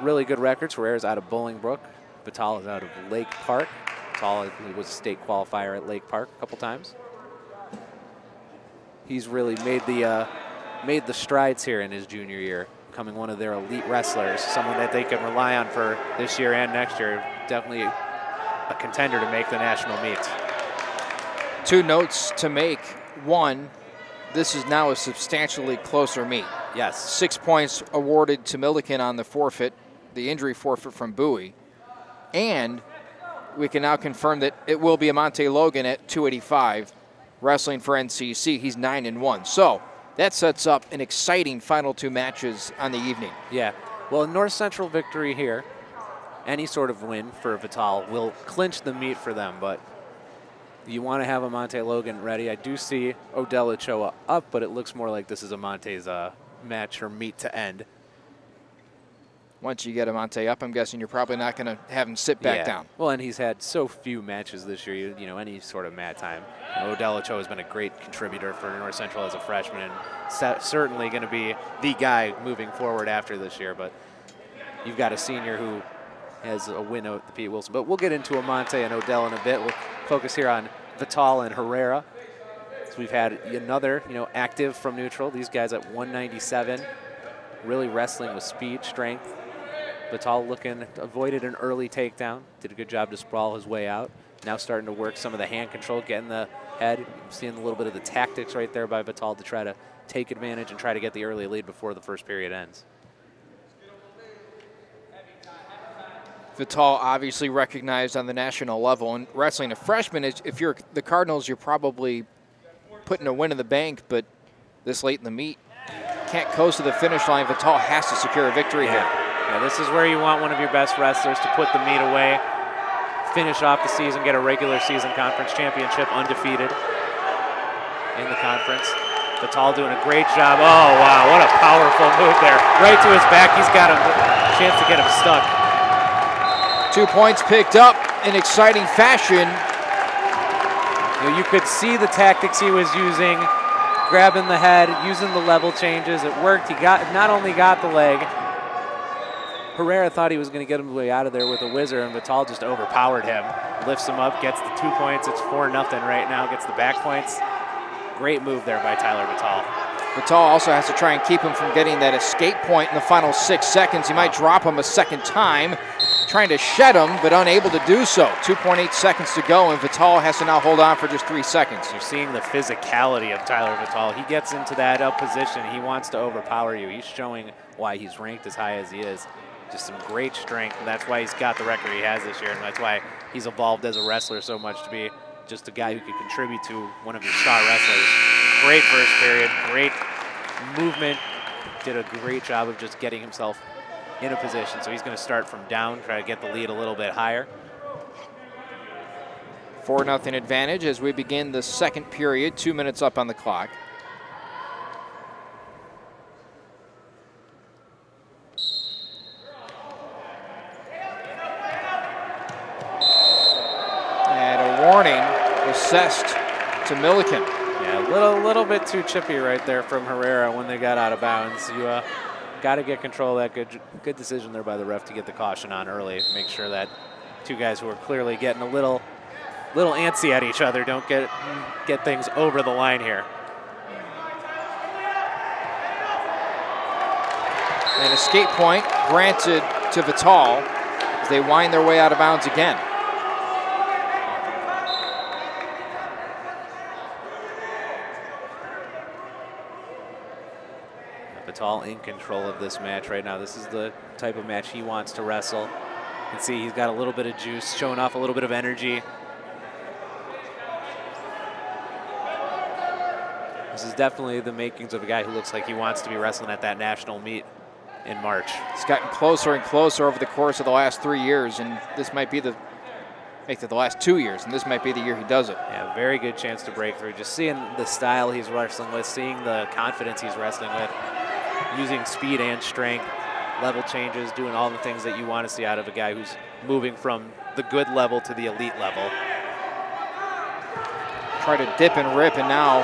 really good records. Herrera's out of Bolingbrook. Vital is out of Lake Park. Vital was a state qualifier at Lake Park a couple times. He's really made the strides here in his junior year, becoming one of their elite wrestlers, someone that they can rely on for this year and next year. Definitely a contender to make the national meet. 2 notes to make. One, this is now a substantially closer meet. Yes. 6 points awarded to Millikin on the forfeit, the injury forfeit from Bowie. And we can now confirm that it will be Amonte Logan at 285, wrestling for NCC. He's 9-1. So that sets up an exciting final 2 matches on the evening. Yeah. Well, a North Central victory here, any sort of win for Vital will clinch the meet for them, but you want to have Amonte Logan ready. I do see Odell Ochoa up, but it looks more like this is Amonte's match or meet to end. once you get Amante up, I'm guessing you're probably not going to have him sit back down. Well, and he's had so few matches this year, you know, any sort of mat time. Odell Ochoa has been a great contributor for North Central as a freshman, and certainly going to be the guy moving forward after this year. But you've got a senior who has a win at the Pete Wilson. But we'll get into Amante and Odell in a bit. We'll focus here on Vital and Herrera. So we've had another, you know, active from neutral. These guys at 197, really wrestling with speed, strength. Vital avoided an early takedown, did a good job to sprawl his way out. Now starting to work some of the hand control, getting the head. Seeing a little bit of the tactics right there by Vital to try to take advantage and try to get the early lead before the first period ends. Vital obviously recognized on the national level, and wrestling a freshman, if you're the Cardinals, you're probably putting a win in the bank, but this late in the meet, can't coast to the finish line. Vital has to secure a victory here. Yeah, this is where you want one of your best wrestlers to put the meet away, finish off the season, get a regular season conference championship undefeated in the conference. Vital doing a great job. Oh, wow, what a powerful move there. Right to his back, he's got a chance to get him stuck. 2 points picked up in exciting fashion. You know, you could see the tactics he was using, grabbing the head, using the level changes. It worked. He not only got the leg, Herrera thought he was going to get him way out of there with a whizzer, and Vital just overpowered him. Lifts him up, gets the 2 points. It's 4-0 right now, gets the back points. Great move there by Tyler Vital. Vital also has to try and keep him from getting that escape point in the final 6 seconds. He might drop him a second time, trying to shed him, but unable to do so. 2.8 seconds to go, and Vital has to now hold on for just 3 seconds. You're seeing the physicality of Tyler Vital. He gets into that up position. He wants to overpower you. He's showing why he's ranked as high as he is. Just some great strength, and that's why he's got the record he has this year, and that's why he's evolved as a wrestler so much to be just a guy who could contribute to one of your star wrestlers. Great first period, great movement, did a great job of just getting himself in a position. So he's going to start from down, try to get the lead a little bit higher. 4-0 advantage as we begin the second period, 2 minutes up on the clock. Warning assessed to Millikin. Yeah, a little bit too chippy right there from Herrera when they got out of bounds. You got to get control of that. Good decision there by the ref to get the caution on early. Make sure that two guys who are clearly getting a little antsy at each other don't get things over the line here. An escape point granted to Vital as they wind their way out of bounds again. Vital in control of this match right now. This is the type of match he wants to wrestle. You can see he's got a little bit of juice, showing off a little bit of energy. This is definitely the makings of a guy who looks like he wants to be wrestling at that national meet in March. It's gotten closer and closer over the course of the last 3 years, and this might be the last 2 years, and this might be the year he does it. Yeah, very good chance to break through. Just seeing the style he's wrestling with, seeing the confidence he's wrestling with, using speed and strength, level changes, doing all the things that you want to see out of a guy who's moving from the good level to the elite level. Try to dip and rip, and now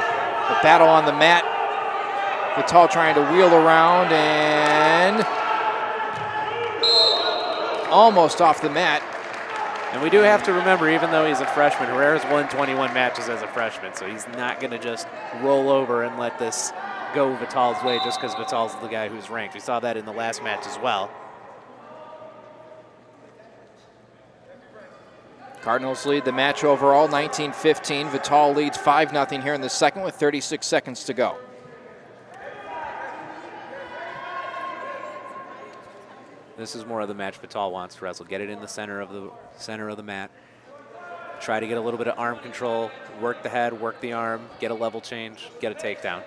the battle on the mat. Vital trying to wheel around and almost off the mat. And we do have to remember, even though he's a freshman, Herrera's won 21 matches as a freshman, so he's not going to just roll over and let this go Vital's way just because Vital's the guy who's ranked. We saw that in the last match as well. Cardinals lead the match overall, 19-15. Vital leads 5-0 here in the second with 36 seconds to go. This is more of the match Vital wants to wrestle. Get it in the center of the mat. Try to get a little bit of arm control, work the head, work the arm, get a level change, get a takedown.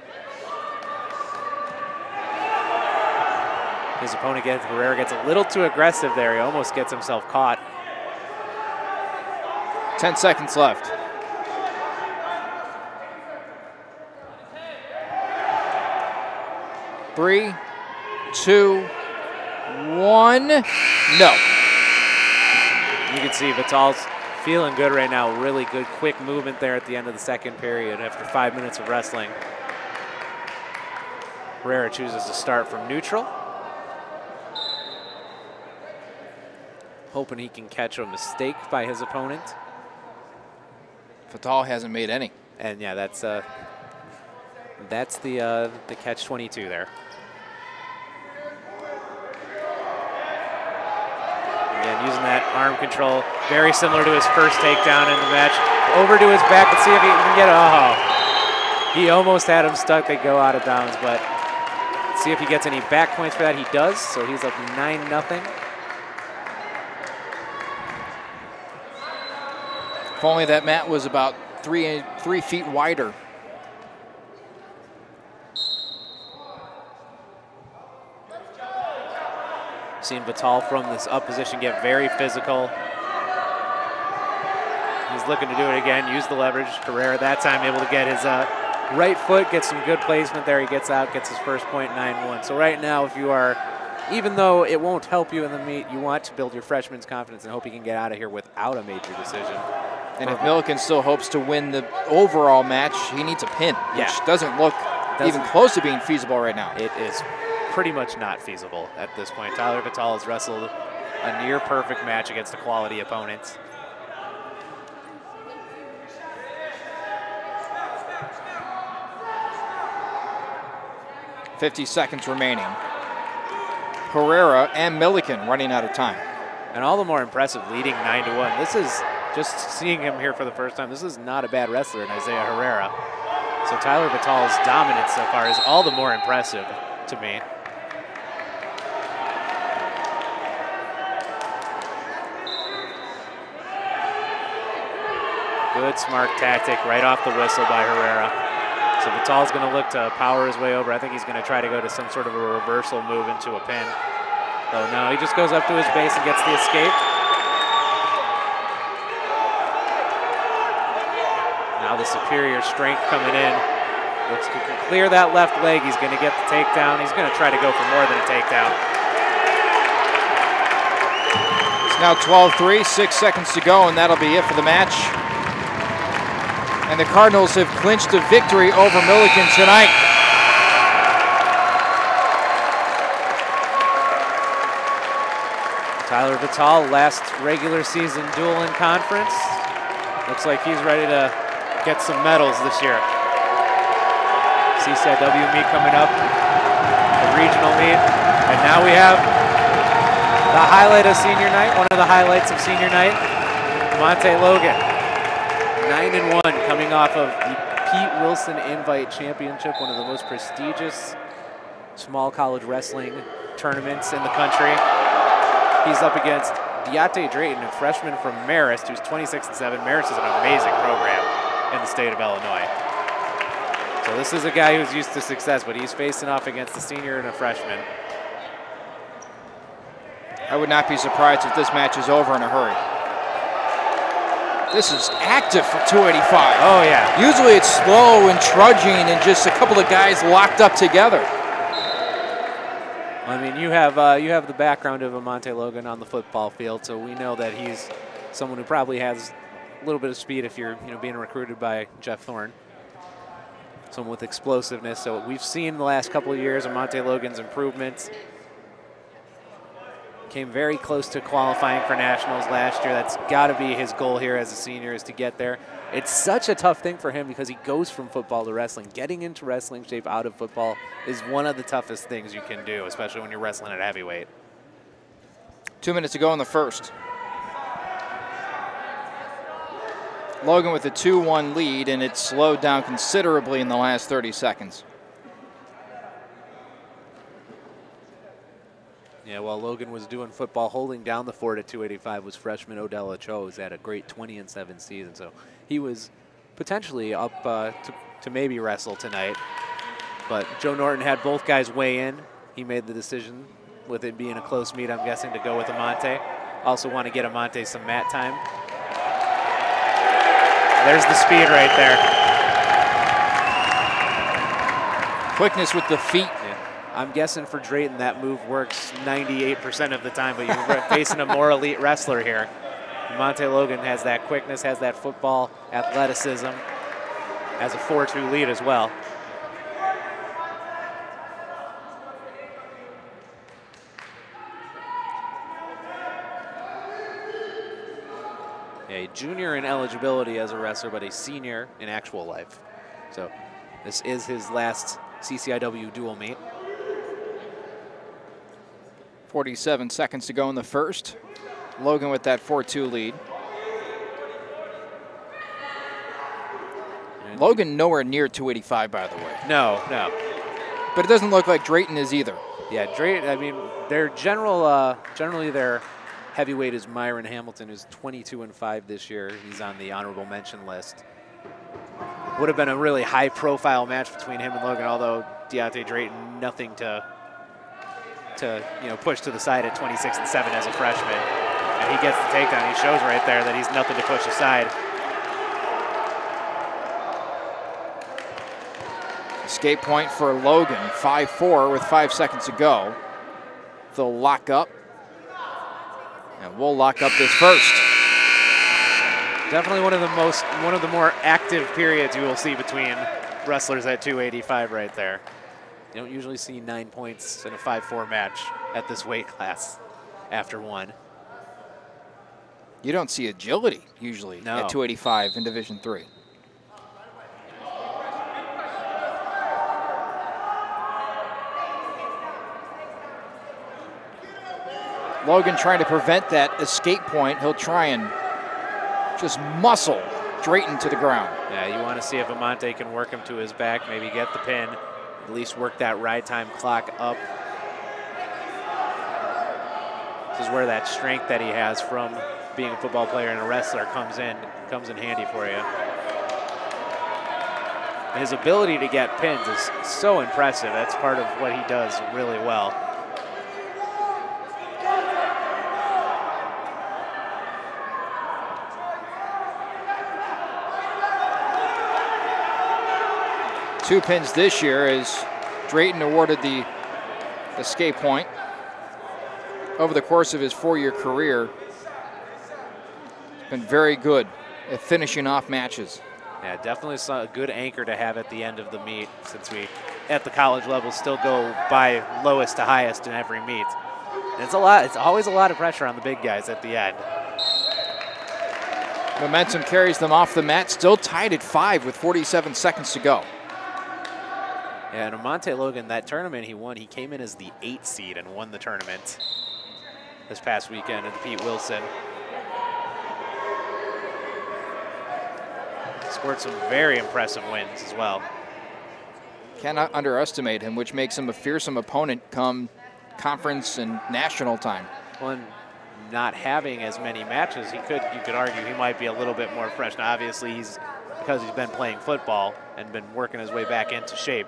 His opponent, Herrera, gets a little too aggressive there. He almost gets himself caught. 10 seconds left. 3, 2, one. No. You can see Vital's feeling good right now. Really good quick movement there at the end of the second period after 5 minutes of wrestling. Herrera chooses to start from neutral. Hoping he can catch a mistake by his opponent. Vital hasn't made any. And yeah, that's the catch-22 there. Again, using that arm control, very similar to his first takedown in the match. Over to his back, let's see if he can get it. Oh, he almost had him stuck. They go out of bounds, but let's see if he gets any back points for that. He does, so he's up 9-0. If only that mat was about 3 feet wider. Seen Vital from this up position get very physical. He's looking to do it again, use the leverage. Herrera that time able to get his right foot, get some good placement there. He gets out, gets his first point, 9-1. So right now, if you are, even though it won't help you in the meet, you want to build your freshman's confidence and hope he can get out of here without a major decision. And if Millikin still hopes to win the overall match, he needs a pin, which doesn't look even close to being feasible right now. It is pretty much not feasible at this point. Tyler Vital has wrestled a near perfect match against a quality opponent. .50 seconds remaining. Herrera and Millikin running out of time. And all the more impressive, leading 9-1. This is, just seeing him here for the first time, this is not a bad wrestler in Isaiah Herrera. So Tyler Vital's dominance so far is all the more impressive to me. Good, smart tactic right off the whistle by Herrera. So Vital's going to look to power his way over. I think he's going to try to go to some sort of a reversal move into a pin. Oh no, he just goes up to his base and gets the escape. Now the superior strength coming in. Looks to clear that left leg. He's going to get the takedown. He's going to try to go for more than a takedown. It's now 12-3, 6 seconds to go, and that'll be it for the match. And the Cardinals have clinched a victory over Millikin tonight. Tyler Vital, last regular season duel in conference. Looks like he's ready to get some medals this year. CCIW meet coming up, the regional meet. And now we have the highlight of senior night, one of the highlights of senior night, Monte Logan. 9-1 coming off of the Pete Wilson Invite Championship, one of the most prestigious small college wrestling tournaments in the country. He's up against Deontay Drayton, a freshman from Marist, who's 26-7. Marist is an amazing program in the state of Illinois. So this is a guy who's used to success, but he's facing off against a senior and a freshman. I would not be surprised if this match is over in a hurry. This is active for 285. Oh, yeah. Usually it's slow and trudging and just a couple of guys locked up together. I mean, you have the background of Monte Logan on the football field, so we know that he's someone who probably has a little bit of speed if you're being recruited by Jeff Thorne. Someone with explosiveness. So we've seen the last couple of years of Monte Logan's improvements. Came very close to qualifying for nationals last year. That's got to be his goal here as a senior, is to get there. It's such a tough thing for him because he goes from football to wrestling. Getting into wrestling shape out of football is one of the toughest things you can do, especially when you're wrestling at heavyweight. 2 minutes to go in the first. Logan with a 2-1 lead, and it slowed down considerably in the last 30 seconds. Yeah, while Logan was doing football, holding down the fort at 285 was freshman Odell Ochoa, who's had a great 20-7 season. So he was potentially up to maybe wrestle tonight. But Joe Norton had both guys weigh in. He made the decision, with it being a close meet, I'm guessing, to go with Amante. Also want to get Amante some mat time. There's the speed right there. Quickness with the feet. I'm guessing for Drayton that move works 98% of the time, but you're facing a more elite wrestler here. Monte Logan has that quickness, has that football athleticism, has a 4-2 lead as well. A junior in eligibility as a wrestler, but a senior in actual life. So this is his last CCIW dual meet. 47 seconds to go in the first. Logan with that 4-2 lead. And Logan nowhere near 285, by the way. No. But it doesn't look like Drayton is either. Yeah, Drayton, I mean, their generally their heavyweight is Myron Hamilton, who's 22-5 this year. He's on the honorable mention list. Would have been a really high-profile match between him and Logan, although Deontay Drayton, nothing to push to the side at 26-7 as a freshman. And he gets the takedown. He shows right there that he's nothing to push aside. Escape point for Logan, 5-4 with 5 seconds to go. They'll lock up. And we'll lock up this first. Definitely one of the more active periods you will see between wrestlers at 285 right there. You don't usually see 9 points in a 5-4 match at this weight class after one. You don't see agility usually No. at 285 in Division III. Logan trying to prevent that escape point. He'll try and just muscle Drayton to the ground. Yeah, you want to see if Amante can work him to his back, maybe get the pin, at least work that ride time clock up. This is where that strength that he has from being a football player and a wrestler comes in handy for you. And his ability to get pins is so impressive. That's part of what he does really well. Two pins this year as Drayton awarded the escape point. Over the course of his 4-year career, he's been very good at finishing off matches. Yeah, definitely a good anchor to have at the end of the meet, since we, at the college level, still go by lowest to highest in every meet. And it's always a lot of pressure on the big guys at the end. Momentum carries them off the mat, still tied at 5 with 47 seconds to go. Yeah, and Amante Logan, that tournament he won, he came in as the 8th seed and won the tournament this past weekend at the Pete Wilson. Scored some very impressive wins as well. Cannot underestimate him, which makes him a fearsome opponent come conference and national time. Well, and not having as many matches, you could argue he might be a little bit more fresh. Now, obviously, because he's been playing football and been working his way back into shape,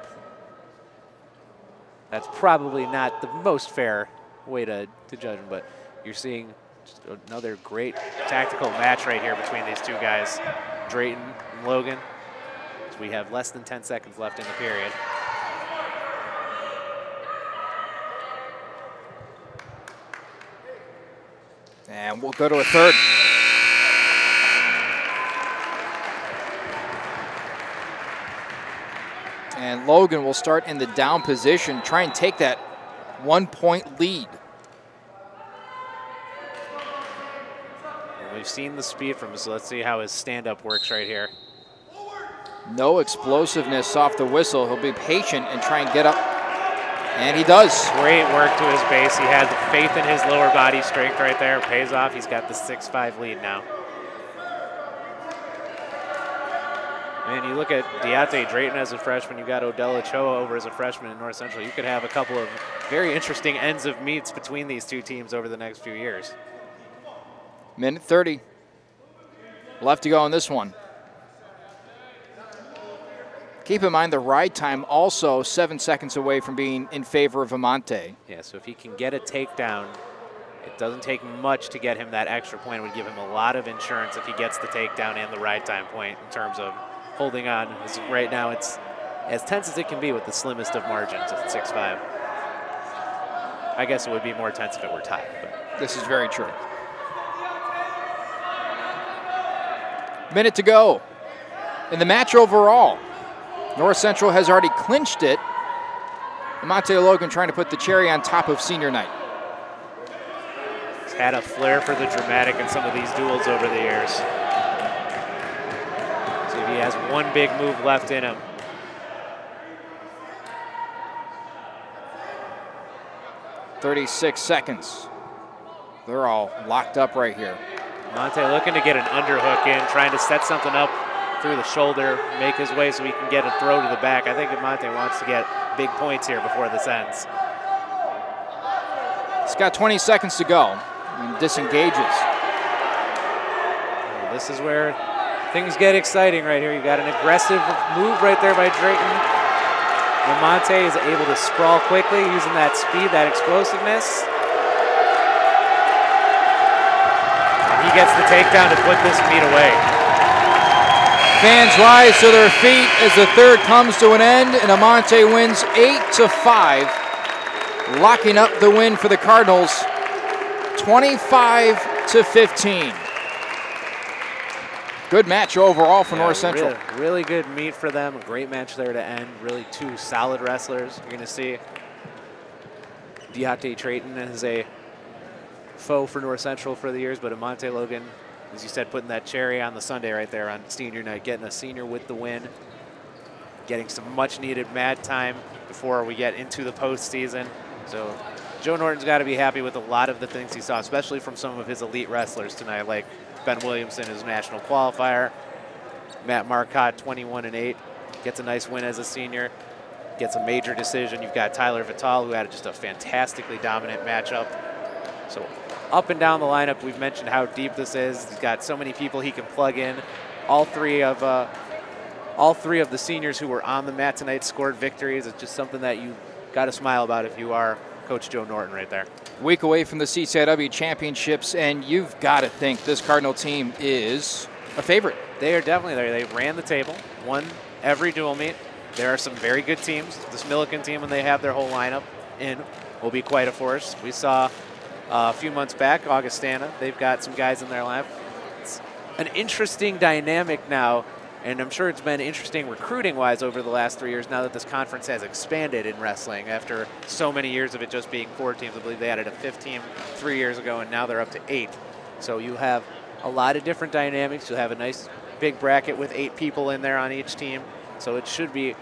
that's probably not the most fair way to judge him, but you're seeing just another great tactical match right here between these two guys, Drayton and Logan. So we have less than 10 seconds left in the period. And we'll go to a third. And Logan will start in the down position, try and take that 1-point lead. And we've seen the speed from him, so let's see how his stand-up works right here. No explosiveness off the whistle. He'll be patient and try and get up. And he does. Great work to his base. He had the faith in his lower body strength right there. Pays off. He's got the 6-5 lead now. Man, you look at Deontay Drayton as a freshman, you got Odell Ochoa over as a freshman in North Central. You could have a couple of very interesting ends of meets between these two teams over the next few years. Minute 30 left to go on this one. Keep in mind the ride time also 7 seconds away from being in favor of Amante. Yeah, so if he can get a takedown, it doesn't take much to get him that extra point. It would give him a lot of insurance if he gets the takedown and the ride time point in terms of holding on. Right now it's as tense as it can be with the slimmest of margins at 6'5". I guess it would be more tense if it were tied. But. This is very true. Minute to go in the match overall. North Central has already clinched it. Monte Logan trying to put the cherry on top of senior night. He's had a flair for the dramatic in some of these duels over the years. See if he has one big move left in him. "36 seconds. They're all locked up right here. Monte looking to get an underhook in, trying to set something up through the shoulder, make his way so he can get a throw to the back. I think Monte wants to get big points here before this ends. He's got 20 seconds to go and disengages. Well, this is where things get exciting right here. You got an aggressive move right there by Drayton. And Monte is able to sprawl quickly using that speed, that explosiveness. And he gets the takedown to put this meet away. Fans rise to their feet as the third comes to an end, and Amante wins 8-5, locking up the win for the Cardinals, 25-15. Good match overall for North Central. Really good meet for them. A great match there to end. Really two solid wrestlers. You're going to see Deontay Trayton as a foe for North Central for the years, but Amante Logan, as you said, putting that cherry on the Sunday right there on senior night, getting a senior with the win, getting some much needed mat time before we get into the postseason. So Joe Norton's got to be happy with a lot of the things he saw, especially from some of his elite wrestlers tonight, like Ben Williamson, his national qualifier, Matt Marcotte, 21-8, gets a nice win as a senior, gets a major decision. You've got Tyler Vital, who had just a fantastically dominant matchup. So up and down the lineup, we've mentioned how deep this is. He's got so many people he can plug in. All three of the seniors who were on the mat tonight scored victories. It's just something that you got to smile about if you are Coach Joe Norton right there. Week away from the CCIW championships, and you've got to think this Cardinal team is a favorite. They are definitely there. They ran the table, won every dual meet. There are some very good teams. This Millikin team, when they have their whole lineup in, will be quite a force. We saw a few months back, Augustana, they've got some guys in their lineup. It's an interesting dynamic now, and I'm sure it's been interesting recruiting-wise over the last 3 years now that this conference has expanded in wrestling after so many years of it just being 4 teams. I believe they added a 5th team 3 years ago, and now they're up to 8. So you have a lot of different dynamics. You'll have a nice big bracket with 8 people in there on each team. So it should be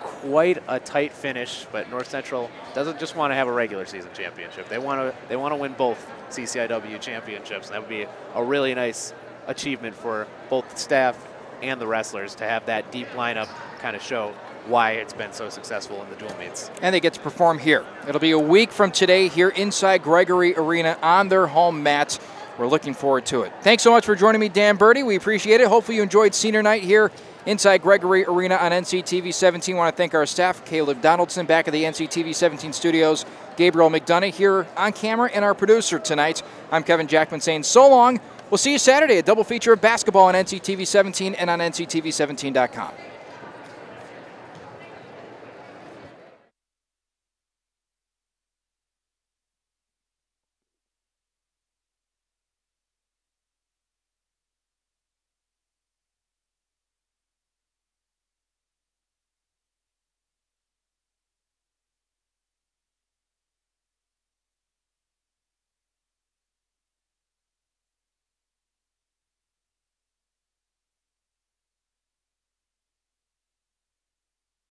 quite a tight finish, but North Central doesn't just want to have a regular season championship. They want to win both CCIW championships. That would be a really nice achievement for both the staff and the wrestlers to have that deep lineup kind of show why it's been so successful in the dual meets. And they get to perform here. It'll be a week from today here inside Gregory Arena on their home mat. We're looking forward to it. Thanks so much for joining me, Dan Birdie. We appreciate it. Hopefully you enjoyed senior night here inside Gregory Arena on NCTV 17. I want to thank our staff, Caleb Donaldson back at the NCTV 17 studios, Gabriel McDonough here on camera, and our producer tonight. I'm Kevin Jackman saying so long. We'll see you Saturday, a double feature of basketball on NCTV 17 and on NCTV17.com.